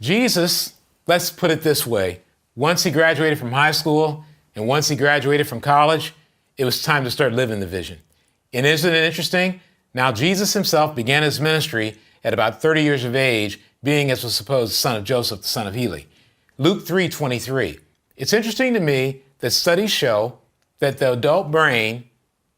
Speaker 1: Jesus, let's put it this way. Once he graduated from high school and once he graduated from college, it was time to start living the vision. And isn't it interesting? Now, Jesus himself began his ministry at about 30 years of age, being, as was supposed, the son of Joseph, the son of Heli. Luke 3:23. It's interesting to me that studies show that the adult brain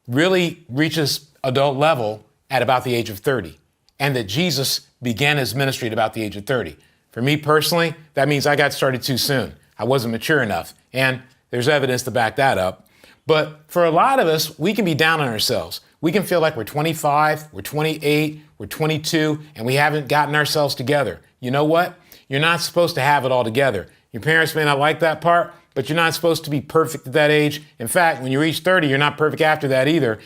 Speaker 1: really reaches adult level at about the age of 30, and that Jesus began his ministry at about the age of 30. For me personally, that means I got started too soon. I wasn't mature enough, and there's evidence to back that up. But for a lot of us, we can be down on ourselves. We can feel like we're 25, we're 28, we're 22, and we haven't gotten ourselves together. You know what? You're not supposed to have it all together. Your parents may not like that part, but you're not supposed to be perfect at that age. In fact, when you reach 30, you're not perfect after that either.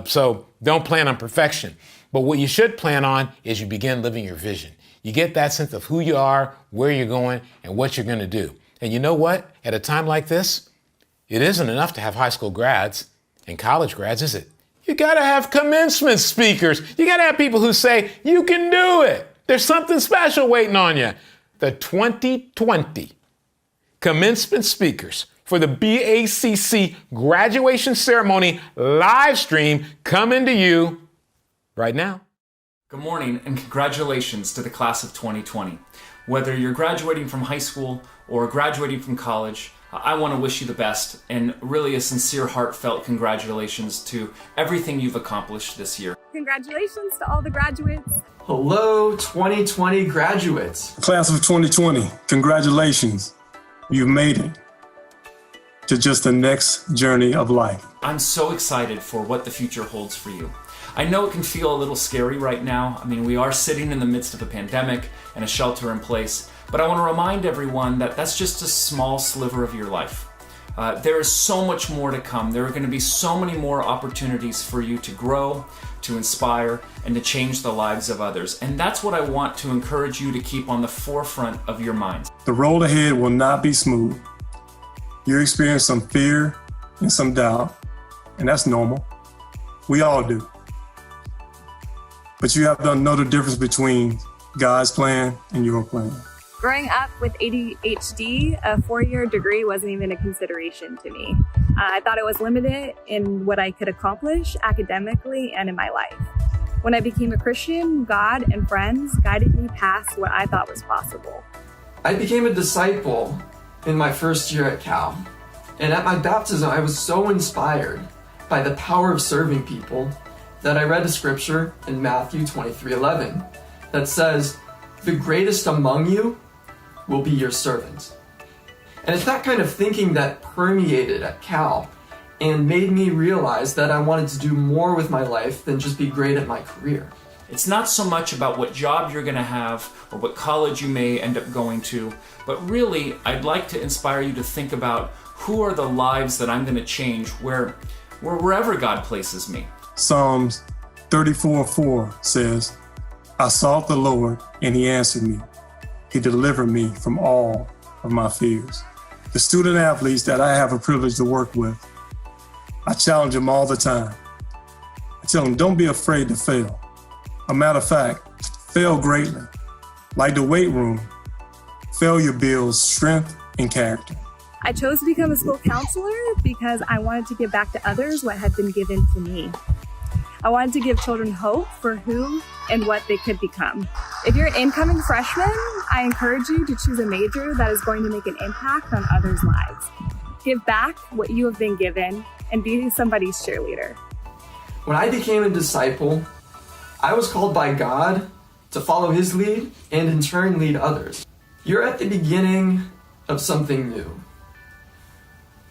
Speaker 1: So don't plan on perfection. But what you should plan on is you begin living your vision. You get that sense of who you are, where you're going, and what you're going to do. And you know what? At a time like this, it isn't enough to have high school grads and college grads, is it? You got to have commencement speakers. You got to have people who say, you can do it. There's something special waiting on you. The 2020 commencement speakers for the BACC graduation ceremony live stream coming to you right now.
Speaker 15: Good morning and congratulations to the class of 2020. Whether you're graduating from high school or graduating from college, I want to wish you the best and really a sincere, heartfelt congratulations to everything you've accomplished this year.
Speaker 16: Congratulations to all the graduates. Hello, 2020 graduates.
Speaker 17: Class of 2020, congratulations. You've made it to just the next journey of life.
Speaker 15: I'm so excited for what the future holds for you. I know it can feel a little scary right now. I mean, we are sitting in the midst of a pandemic and a shelter in place, but I want to remind everyone that that's just a small sliver of your life. There is so much more to come. There are going to be so many more opportunities for you to grow, to inspire, and to change the lives of others. And that's what I want to encourage you to keep on the forefront of your minds.
Speaker 17: The road ahead will not be smooth. You experience some fear and some doubt, and that's normal. We all do. But you have to know the difference between God's plan and your plan.
Speaker 11: Growing up with ADHD, a 4-year degree wasn't even a consideration to me. I thought it was limited in what I could accomplish academically and in my life. When I became a Christian, God and friends guided me past what I thought was possible.
Speaker 16: I became a disciple in my first year at Cal. And at my baptism, I was so inspired by the power of serving people that I read a scripture in Matthew 23:11 that says, "The greatest among you will be your servant." And it's that kind of thinking that permeated at Cal and made me realize that I wanted to do more with my life than just be great at my career.
Speaker 15: It's not so much about what job you're going to have or what college you may end up going to, but really, I'd like to inspire you to think about who are the lives that I'm going to change wherever God places me.
Speaker 17: Psalms 34:4 says, "I sought the Lord and he answered me. He delivered me from all of my fears." The student athletes that I have a privilege to work with, I challenge them all the time. I tell them, don't be afraid to fail. A matter of fact, fail greatly. Like the weight room, failure builds strength and character.
Speaker 11: I chose to become a school counselor because I wanted to give back to others what had been given to me. I wanted to give children hope for who and what they could become. If you're an incoming freshman, I encourage you to choose a major that is going to make an impact on others' lives. Give back what you have been given and be somebody's cheerleader.
Speaker 16: When I became a disciple, I was called by God to follow his lead and in turn lead others. You're at the beginning of something new.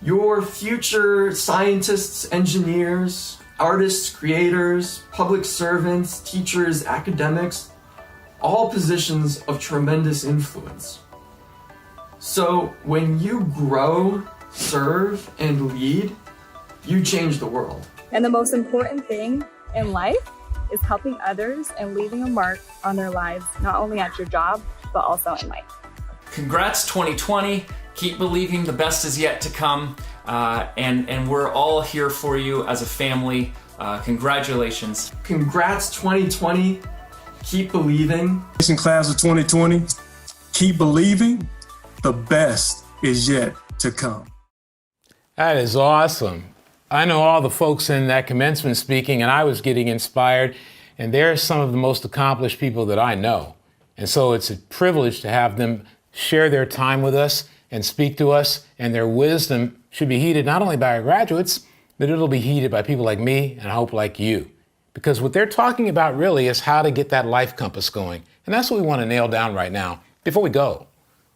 Speaker 16: Your future scientists, engineers, artists, creators, public servants, teachers, academics, all positions of tremendous influence. So when you grow, serve, and lead, you change the world.
Speaker 11: And the most important thing in life is helping others and leaving a mark on their lives, not only at your job, but also in life.
Speaker 15: Congrats 2020. Keep believing the best is yet to come. And we're all here for you as a family. Congratulations.
Speaker 16: Congrats 2020. Keep believing.
Speaker 17: Class of 2020, keep believing. The best is yet to come.
Speaker 1: That is awesome. I know all the folks in that commencement speaking, and I was getting inspired, and they're some of the most accomplished people that I know. And so it's a privilege to have them share their time with us and speak to us, and their wisdom should be heeded not only by our graduates, but it'll be heeded by people like me and I hope like you. Because what they're talking about really is how to get that life compass going. And that's what we want to nail down right now before we go.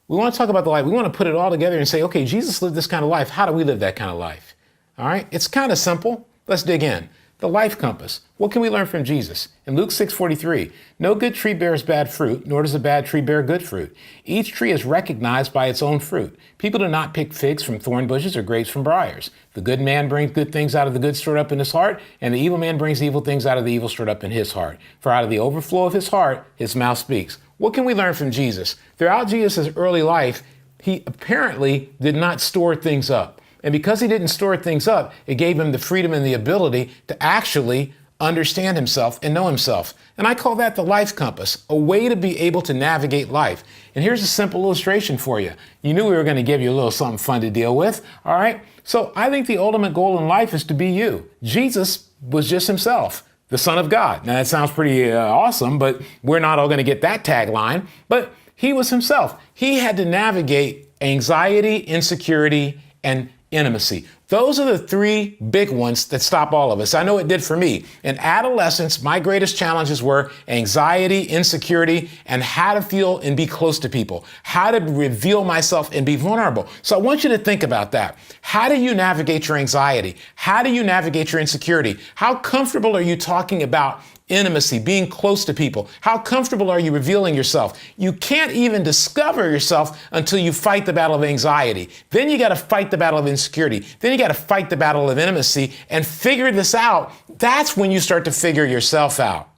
Speaker 1: We want to talk about the life. We want to put it all together and say, okay, Jesus lived this kind of life. How do we live that kind of life? All right, it's kind of simple. Let's dig in. The life compass. What can we learn from Jesus? In Luke 6:43, no good tree bears bad fruit, nor does a bad tree bear good fruit. Each tree is recognized by its own fruit. People do not pick figs from thorn bushes or grapes from briars. The good man brings good things out of the good stored up in his heart, and the evil man brings evil things out of the evil stored up in his heart. For out of the overflow of his heart, his mouth speaks. What can we learn from Jesus? Throughout Jesus' early life, he apparently did not store things up. And because he didn't store things up, it gave him the freedom and the ability to actually understand himself and know himself. And I call that the life compass, a way to be able to navigate life. And here's a simple illustration for you. You knew we were going to give you a little something fun to deal with, all right? So I think the ultimate goal in life is to be you. Jesus was just himself, the Son of God. Now that sounds pretty awesome, but we're not all going to get that tagline. But he was himself. He had to navigate anxiety, insecurity, and intimacy. Those are the three big ones that stop all of us. I know it did for me. In adolescence, my greatest challenges were anxiety, insecurity, and how to feel and be close to people, how to reveal myself and be vulnerable. So I want you to think about that. How do you navigate your anxiety? How do you navigate your insecurity? How comfortable are you talking about intimacy, being close to people? How comfortable are you revealing yourself? You can't even discover yourself until you fight the battle of anxiety. Then you got to fight the battle of insecurity. Then you got to fight the battle of intimacy and figure this out. That's when you start to figure yourself out.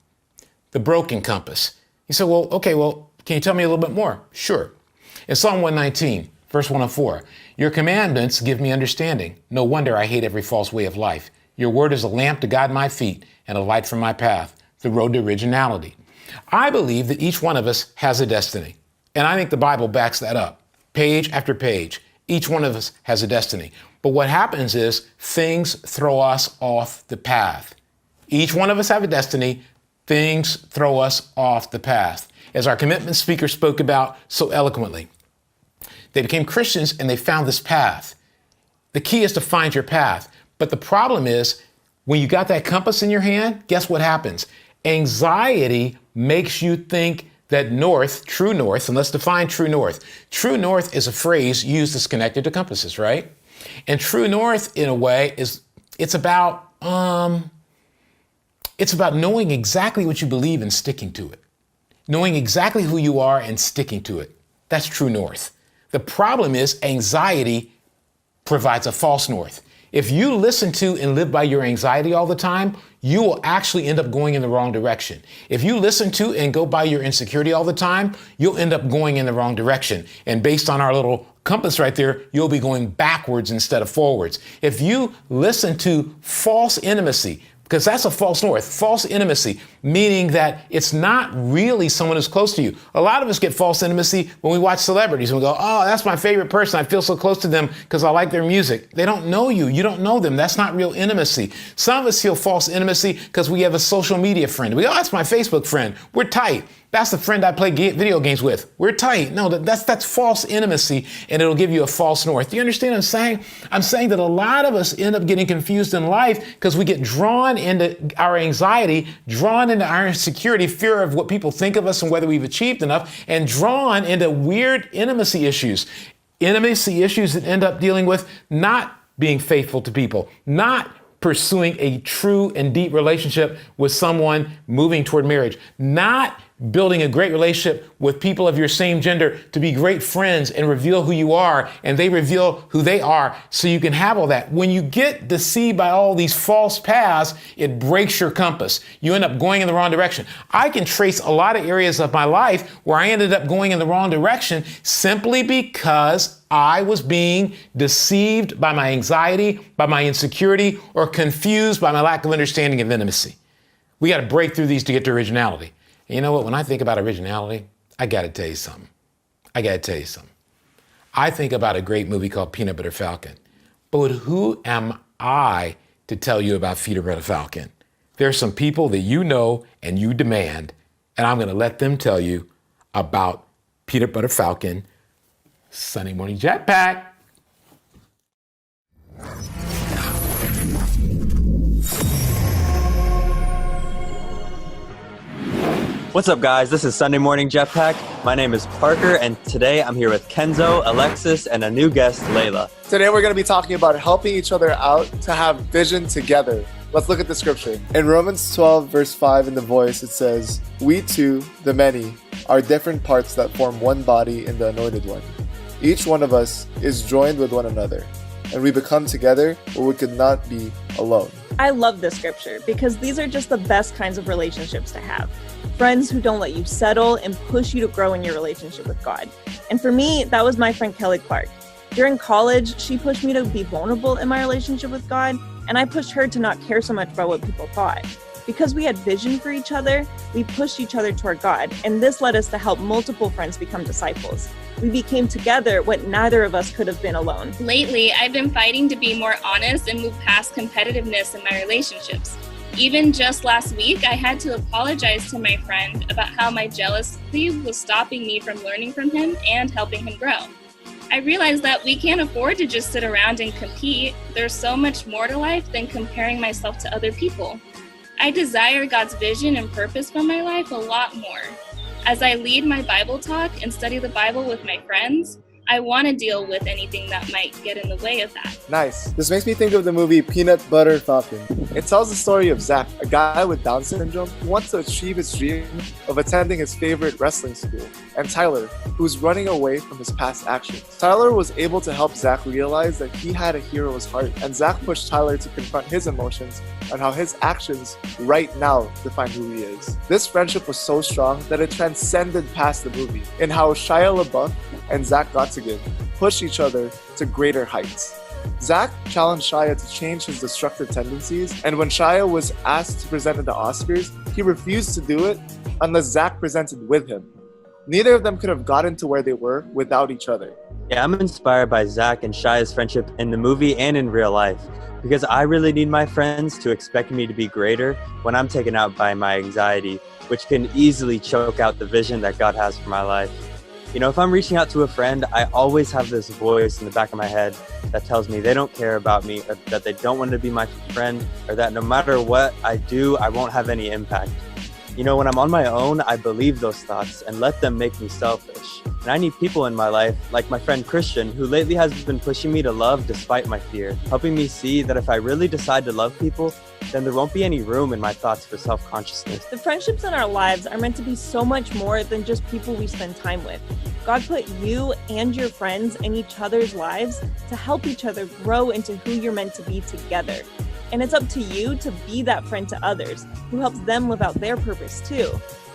Speaker 1: The broken compass. You say, well, can you tell me a little bit more? Sure. In Psalm 119, verse 104, your commandments give me understanding. No wonder I hate every false way of life. Your word is a lamp to guide my feet and a light for my path, the road to originality. I believe that each one of us has a destiny. And I think the Bible backs that up. Page after page, each one of us has a destiny. But what happens is things throw us off the path. Each one of us have a destiny. Things throw us off the path. As our commitment speaker spoke about so eloquently, they became Christians and they found this path. The key is to find your path. But the problem is, when you got that compass in your hand, guess what happens? Anxiety makes you think that north, true north, and let's define true north. True north is a phrase used that's connected to compasses, right? And true north, in a way, it's about knowing exactly what you believe and sticking to it. Knowing exactly who you are and sticking to it. That's true north. The problem is anxiety provides a false north. If you listen to and live by your anxiety all the time, you will actually end up going in the wrong direction. If you listen to and go by your insecurity all the time, you'll end up going in the wrong direction. And based on our little compass right there, you'll be going backwards instead of forwards. If you listen to false intimacy, because that's a false north, false intimacy, meaning that it's not really someone who's close to you. A lot of us get false intimacy when we watch celebrities and we go, oh, that's my favorite person. I feel so close to them because I like their music. They don't know you. You don't know them. That's not real intimacy. Some of us feel false intimacy because we have a social media friend. We go, oh, that's my Facebook friend. We're tight. That's the friend I play video games with. We're tight. No, that's false intimacy, and it'll give you a false north. Do you understand what I'm saying? I'm saying that a lot of us end up getting confused in life because we get drawn into our anxiety, drawn into our insecurity, fear of what people think of us and whether we've achieved enough, and drawn into weird intimacy issues. Intimacy issues that end up dealing with not being faithful to people, not pursuing a true and deep relationship with someone moving toward marriage, not building a great relationship with people of your same gender to be great friends and reveal who you are and they reveal who they are so you can have all that. When you get deceived by all these false paths, it breaks your compass. You end up going in the wrong direction. I can trace a lot of areas of my life where I ended up going in the wrong direction simply because I was being deceived by my anxiety, by my insecurity, or confused by my lack of understanding of intimacy. We got to break through these to get to originality. And you know what? When I think about originality, I got to tell you something. I think about a great movie called Peanut Butter Falcon. But who am I to tell you about Peanut Butter Falcon? There are some people that you know and you demand, and I'm going to let them tell you about Peanut Butter Falcon Sunday Morning Jetpack.
Speaker 18: What's up, guys? This is Sunday Morning Jetpack. My name is Parker, and today I'm here with Kenzo, Alexis, and a new guest, Layla.
Speaker 19: Today we're going to be talking about helping each other out to have vision together. Let's look at the scripture. In Romans 12, verse 5 in the Voice, it says, "We too, the many, are different parts that form one body in the Anointed One. Each one of us is joined with one another, and we become together where we could not be alone."
Speaker 20: I love this scripture because these are just the best kinds of relationships to have. Friends who don't let you settle and push you to grow in your relationship with God. And for me, that was my friend Kelly Clark. During college, she pushed me to be vulnerable in my relationship with God, and I pushed her to not care so much about what people thought. Because we had vision for each other, we pushed each other toward God, and this led us to help multiple friends become disciples. We became together what neither of us could have been alone.
Speaker 21: Lately, I've been fighting to be more honest and move past competitiveness in my relationships. Even just last week, I had to apologize to my friend about how my jealousy was stopping me from learning from him and helping him grow. I realized that we can't afford to just sit around and compete. There's so much more to life than comparing myself to other people. I desire God's vision and purpose for my life a lot more. As I lead my Bible talk and study the Bible with my friends, I want to deal with anything that might get in the way of that.
Speaker 19: Nice. This makes me think of the movie Peanut Butter Falcon. It tells the story of Zach, a guy with Down syndrome who wants to achieve his dream of attending his favorite wrestling school, and Tyler, who's running away from his past actions. Tyler was able to help Zach realize that he had a hero's heart, and Zach pushed Tyler to confront his emotions and how his actions right now define who he is. This friendship was so strong that it transcended past the movie, in how Shia LaBeouf and Zach Gottlieb pushed each other to greater heights. Zach challenged Shia to change his destructive tendencies, and when Shia was asked to present at the Oscars, he refused to do it unless Zach presented with him. Neither of them could have gotten to where they were without each other.
Speaker 18: Yeah, I'm inspired by Zach and Shia's friendship in the movie and in real life, because I really need my friends to expect me to be greater when I'm taken out by my anxiety, which can easily choke out the vision that God has for my life. You know, if I'm reaching out to a friend, I always have this voice in the back of my head that tells me they don't care about me, or that they don't want to be my friend, or that no matter what I do, I won't have any impact. You know, when I'm on my own, I believe those thoughts and let them make me selfish. And I need people in my life, like my friend Christian, who lately has been pushing me to love despite my fear, helping me see that if I really decide to love people, then there won't be any room in my thoughts for self-consciousness.
Speaker 20: The friendships in our lives are meant to be so much more than just people we spend time with. God put you and your friends in each other's lives to help each other grow into who you're meant to be together. And it's up to you to be that friend to others who helps them live out their purpose too.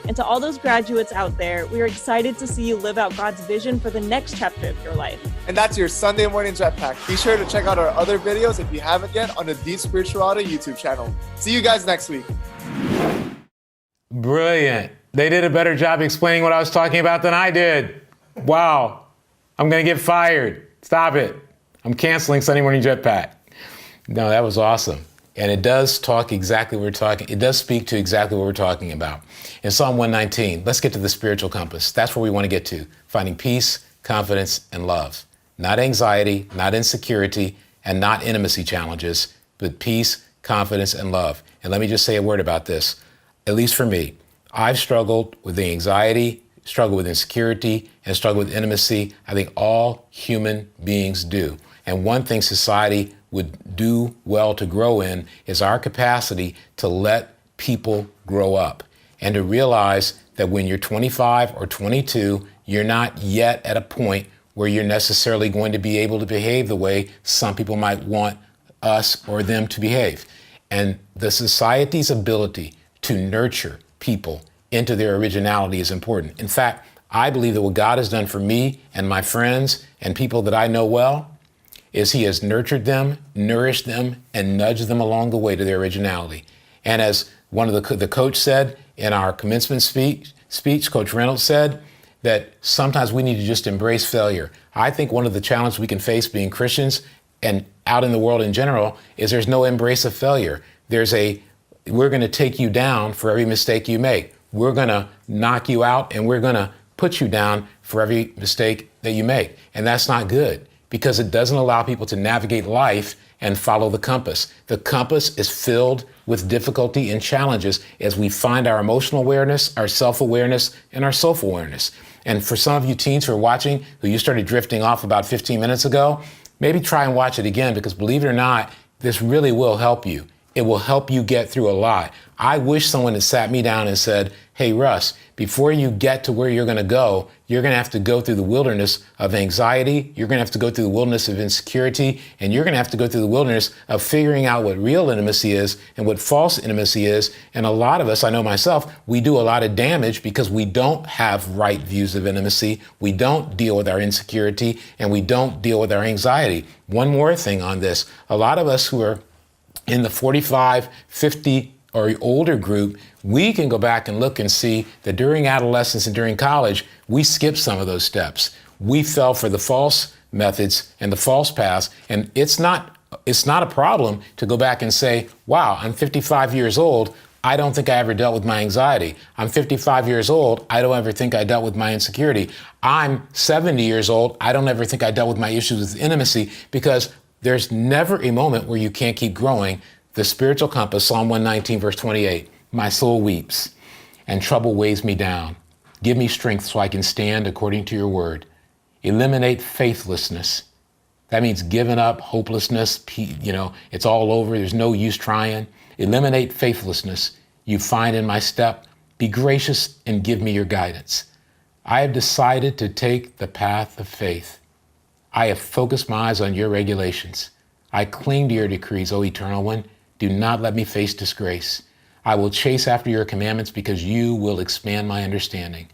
Speaker 20: And to all those graduates out there, we are excited to see you live out God's vision for the next chapter of your life.
Speaker 19: And that's your Sunday morning jetpack. Be sure to check out our other videos if you haven't yet on the Deep Spirituality YouTube channel. See you guys next week.
Speaker 1: Brilliant. They did a better job explaining what I was talking about than I did. Wow. I'm going to get fired. Stop it. I'm canceling Sunday morning jetpack. No, that was awesome. And it does talk exactly what we're talking. It does speak to exactly what we're talking about. In Psalm 119, let's get to the spiritual compass. That's where we want to get to. Finding peace, confidence, and love. Not anxiety, not insecurity, and not intimacy challenges, but peace, confidence, and love. And let me just say a word about this. At least for me, I've struggled with the anxiety, struggled with insecurity, and struggled with intimacy. I think all human beings do. And one thing society would do well to grow in is our capacity to let people grow up and to realize that when you're 25 or 22, you're not yet at a point where you're necessarily going to be able to behave the way some people might want us or them to behave. And the society's ability to nurture people into their originality is important. In fact, I believe that what God has done for me and my friends and people that I know well is He has nurtured them, nourished them, and nudged them along the way to their originality. And as one of the coach said in our commencement speech, Coach Reynolds said that sometimes we need to just embrace failure. I think one of the challenges we can face being Christians and out in the world in general is there's no embrace of failure. We're going to take you down for every mistake you make. We're going to knock you out and we're going to put you down for every mistake that you make. And that's not good, because it doesn't allow people to navigate life and follow the compass. The compass is filled with difficulty and challenges as we find our emotional awareness, our self-awareness, and our self-awareness. And for some of you teens who are watching, who you started drifting off about 15 minutes ago, maybe try and watch it again, because believe it or not, this really will help you. It will help you get through a lot. I wish someone had sat me down and said, hey, Russ, before you get to where you're going to go, you're going to have to go through the wilderness of anxiety. You're going to have to go through the wilderness of insecurity. And you're going to have to go through the wilderness of figuring out what real intimacy is and what false intimacy is. And a lot of us, I know myself, we do a lot of damage because we don't have right views of intimacy. We don't deal with our insecurity, and we don't deal with our anxiety. One more thing on this. A lot of us who are in the 45, 50, or older group, we can go back and look and see that during adolescence and during college, we skipped some of those steps. We fell for the false methods and the false paths, and it's not a problem to go back and say, wow, I'm 55 years old. I don't think I ever dealt with my anxiety. I'm 55 years old. I don't ever think I dealt with my insecurity. I'm 70 years old. I don't ever think I dealt with my issues with intimacy, because there's never a moment where you can't keep growing. The spiritual compass, Psalm 119, verse 28, my soul weeps and trouble weighs me down. Give me strength so I can stand according to your word. Eliminate faithlessness. That means giving up, hopelessness, it's all over. There's no use trying. Eliminate faithlessness. You find in my step. Be gracious and give me your guidance. I have decided to take the path of faith. I have focused my eyes on your regulations. I cling to your decrees, O Eternal One. Do not let me face disgrace. I will chase after your commandments because you will expand my understanding.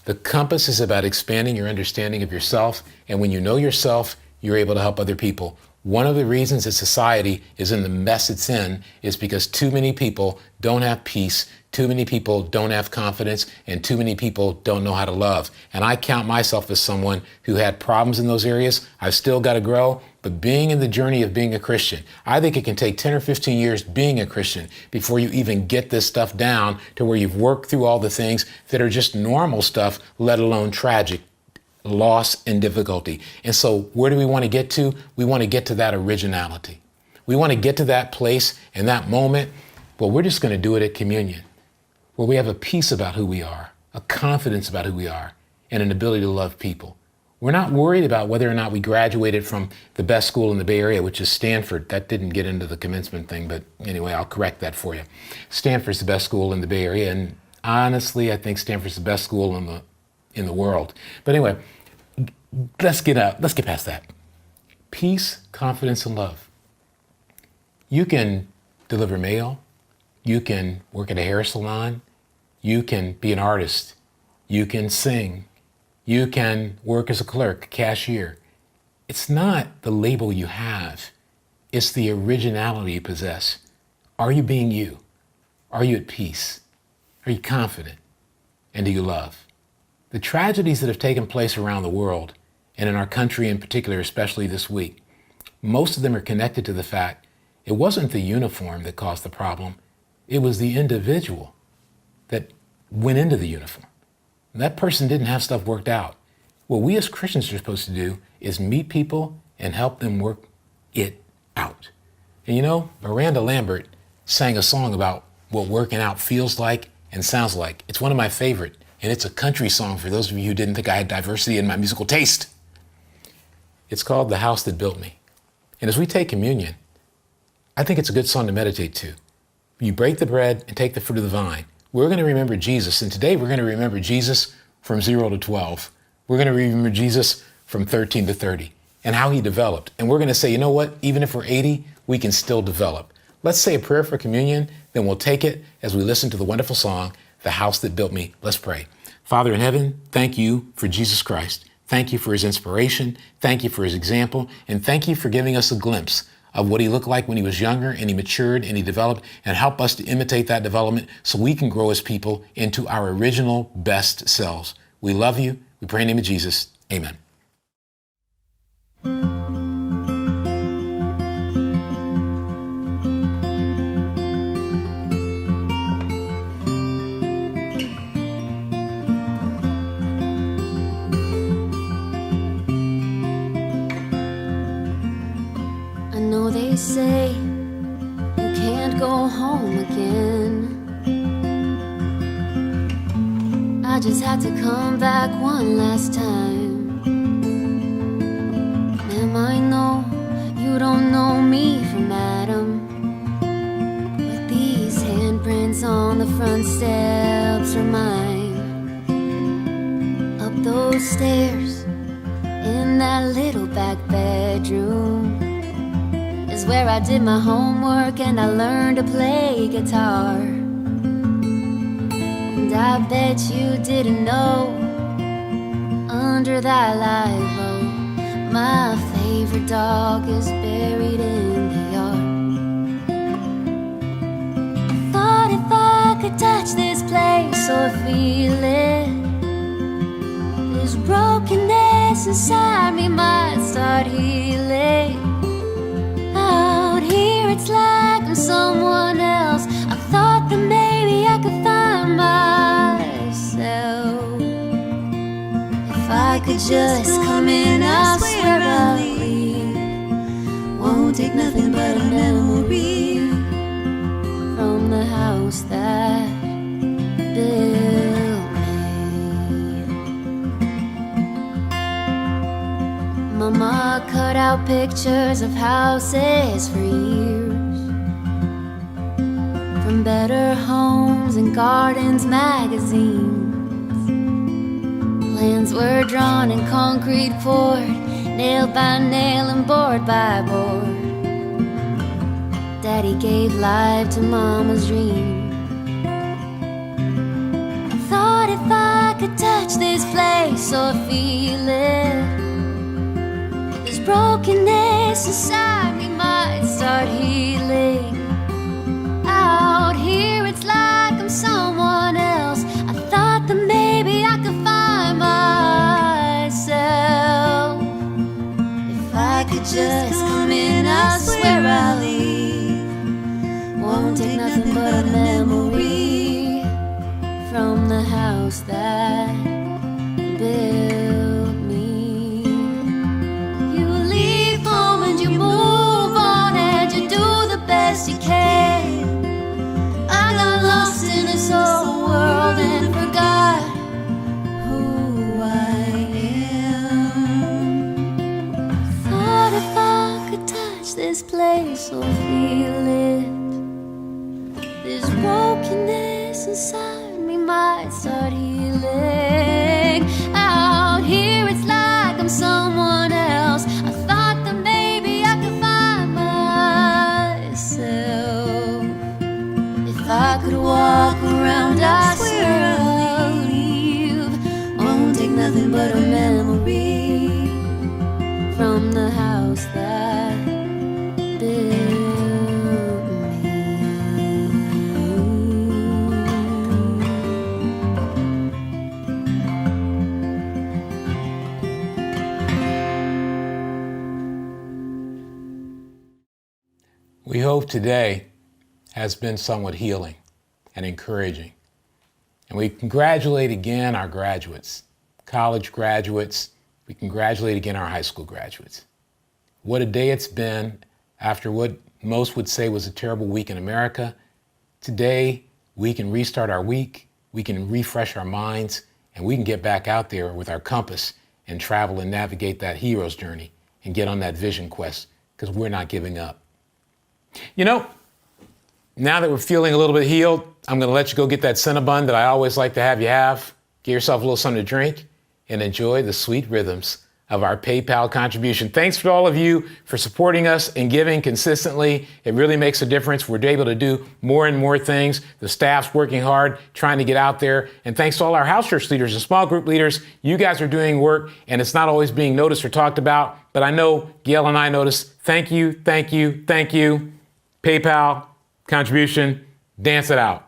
Speaker 1: The compass is about expanding your understanding of yourself, and when you know yourself, you're able to help other people. One of the reasons that society is in the mess it's in is because too many people don't have peace, too many people don't have confidence, and too many people don't know how to love. And I count myself as someone who had problems in those areas. I've still got to grow, but being in the journey of being a Christian, I think it can take 10 or 15 years being a Christian before you even get this stuff down to where you've worked through all the things that are just normal stuff, let alone tragic loss and difficulty. And so where do we want to get to? We want to get to that originality. We want to get to that place and that moment. Well, we're just going to do it at communion, where we have a peace about who we are, a confidence about who we are, and an ability to love people. We're not worried about whether or not we graduated from the best school in the Bay Area, which is Stanford. That didn't get into the commencement thing, but anyway, I'll correct that for you. Stanford's the best school in the Bay Area, and honestly, I think Stanford's the best school in the world. But anyway, let's get past that. Peace, confidence, and love. You can deliver mail. You can work at a hair salon. You can be an artist. You can sing. You can work as a clerk, cashier. It's not the label you have. It's the originality you possess. Are you being you? Are you at peace? Are you confident? And do you love? The tragedies that have taken place around the world, and in our country in particular, especially this week, most of them are connected to the fact it wasn't the uniform that caused the problem. It was the individual that went into the uniform. That person didn't have stuff worked out. What we as Christians are supposed to do is meet people and help them work it out. And you know, Miranda Lambert sang a song about what working out feels like and sounds like. It's one of my favorite, and it's a country song for those of you who didn't think I had diversity in my musical taste. It's called The House That Built Me. And as we take communion, I think it's a good song to meditate to. You break the bread and take the fruit of the vine. We're going to remember Jesus, and today we're going to remember Jesus from 0 to 12. We're going to remember Jesus from 13 to 30 and how he developed. And we're going to say, you know what? Even if we're 80, we can still develop. Let's say a prayer for communion, then we'll take it as we listen to the wonderful song, The House That Built Me. Let's pray. Father in heaven, thank you for Jesus Christ. Thank you for his inspiration. Thank you for his example. And thank you for giving us a glimpse of what he looked like when he was younger and he matured and he developed, and help us to imitate that development so we can grow as people into our original best selves. We love you. We pray in the name of Jesus. Amen.
Speaker 2: They say you can't go home again. I just had to come back one last time. Ma'am, I know you don't know me from Adam, but these handprints on the front steps are mine. Up those stairs in that little back bedroom is where I did my homework and I learned to play guitar. And I bet you didn't know, under that live oak, my favorite dog is buried in the yard. I thought if I could touch this place or feel it, this brokenness inside me might start healing. Out here it's like I'm someone else. I thought that maybe could just come in, I swear I'll leave. Won't take nothing but a memory from the house that built me. Mama cut out pictures of houses for years, from Better Homes and Gardens magazines. Plans were drawn and concrete poured, nail by nail and board by board. Daddy gave life to Mama's dream. I thought if I could touch this place or feel it, this brokenness inside me might start healing. Out here it's like I'm someone else. I thought that maybe I could find myself. If I could just come in, I swear I'll leave. Won't take nothing but a memory from the house that built me. You leave home and you move on and you do the best you can. I got lost in this old world and forgot who I am. Thought if I could touch this place or feel it, this brokenness inside me might start healing. Out here it's like I'm someone else. I thought that maybe I could find myself. If I could walk around, I swear I'll leave. Won't take nothing but a memory from the house that built me.
Speaker 1: We hope today has been somewhat healing and encouraging. And we congratulate again our graduates, college graduates. We congratulate again our high school graduates. What a day it's been after what most would say was a terrible week in America. Today, we can restart our week, we can refresh our minds, and we can get back out there with our compass and travel and navigate that hero's journey and get on that vision quest, because we're not giving up. You know, now that we're feeling a little bit healed, I'm going to let you go get that Cinnabon that I always like to have you have. Get yourself a little something to drink and enjoy the sweet rhythms of our PayPal contribution. Thanks to all of you for supporting us and giving consistently. It really makes a difference. We're able to do more and more things. The staff's working hard, trying to get out there. And thanks to all our house church leaders and small group leaders, you guys are doing work, and it's not always being noticed or talked about. But I know Gail and I notice. Thank you, thank you, thank you. PayPal contribution, dance it out.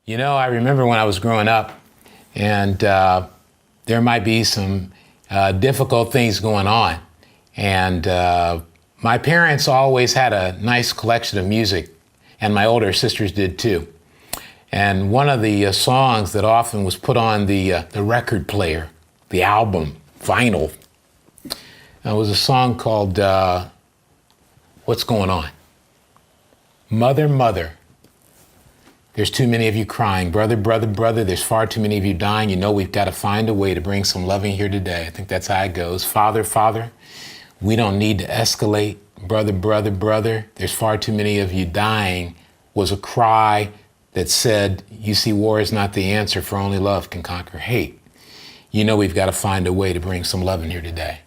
Speaker 1: You know, I remember when I was growing up, and there might be some difficult things going on. And my parents always had a nice collection of music, and my older sisters did too. And one of the songs that often was put on the record player, the album, vinyl, was a song called What's Going On? Mother, mother, there's too many of you crying. Brother, brother, brother, there's far too many of you dying. You know we've got to find a way to bring some loving here today. I think that's how it goes. Father, father, we don't need to escalate. Brother, brother, brother, there's far too many of you dying was a cry that said, you see, war is not the answer, for only love can conquer hate. You know we've got to find a way to bring some loving here today.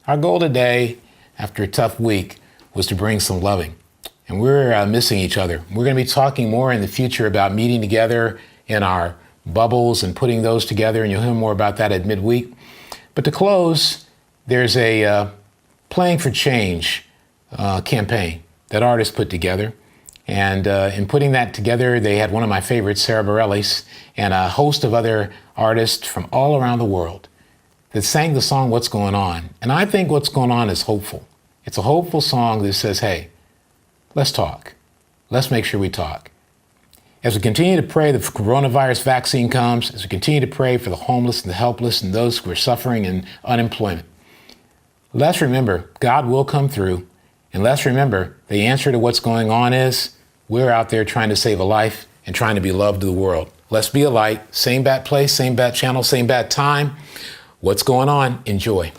Speaker 1: Our goal today, after a tough week, was to bring some loving. And we're missing each other. We're going to be talking more in the future about meeting together in our bubbles and putting those together, and you'll hear more about that at midweek. But to close, there's a Playing for Change campaign that artists put together. And in putting that together, they had one of my favorites, Sarah Bareilles, and a host of other artists from all around the world that sang the song What's Going On. And I think What's Going On is hopeful. It's a hopeful song that says, hey, let's talk. Let's make sure we talk. As we continue to pray the coronavirus vaccine comes, as we continue to pray for the homeless and the helpless and those who are suffering in unemployment, let's remember God will come through. And let's remember the answer to what's going on is we're out there trying to save a life and trying to be loved to the world. Let's be a light. Same bat place, same bat channel, same bat time. What's going on? Enjoy.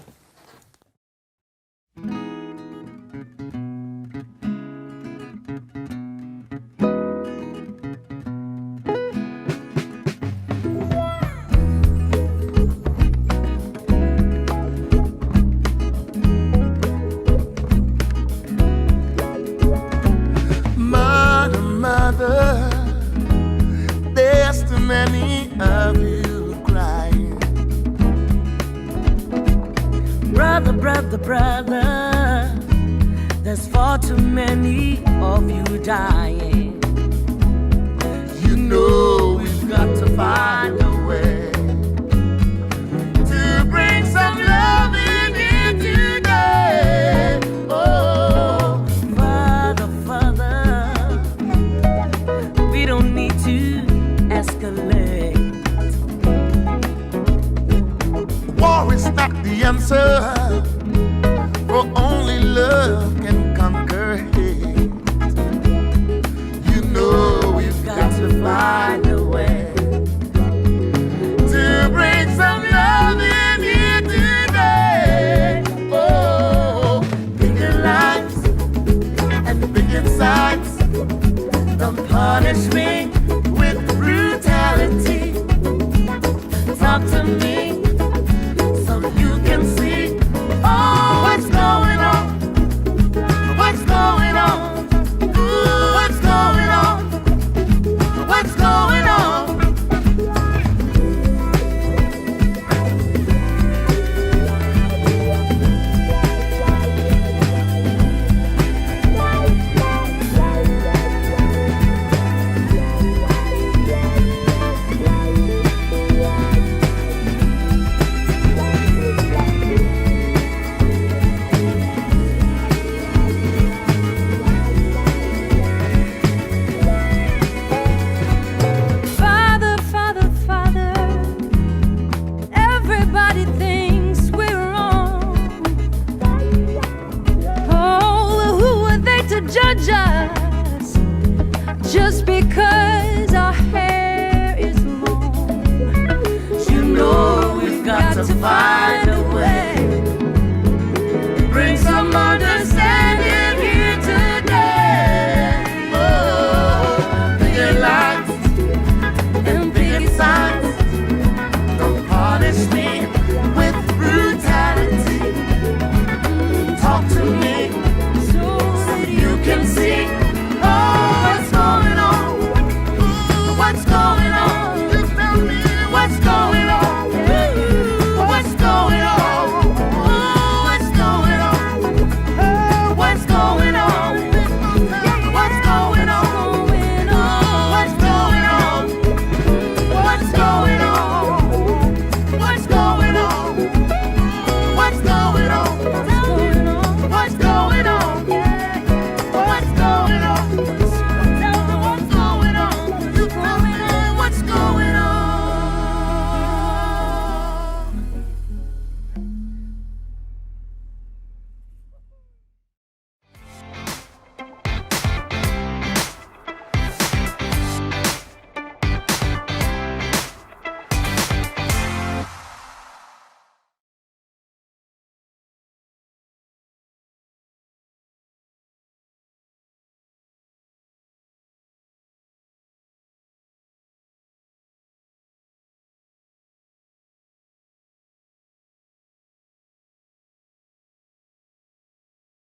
Speaker 3: There's too many of you crying. Brother, brother, brother, there's far too many of you dying. You know we've got to find a way to bring some love in here today. Oh, Father, Father, we don't need to escalate. War is not the answer, for only love can conquer hate. You know we've got to find a way to bring some love in here today. Oh, bigger lives and bigger sides. Don't punish me with brutality. Talk to me so you can see, oh, what's going on? What's going on? Ooh, what's going on? What's going on?
Speaker 22: Father, Father, Father, everybody thinks we're wrong. Oh, who are they to judge us just because our hair is long?
Speaker 3: You know we've got to find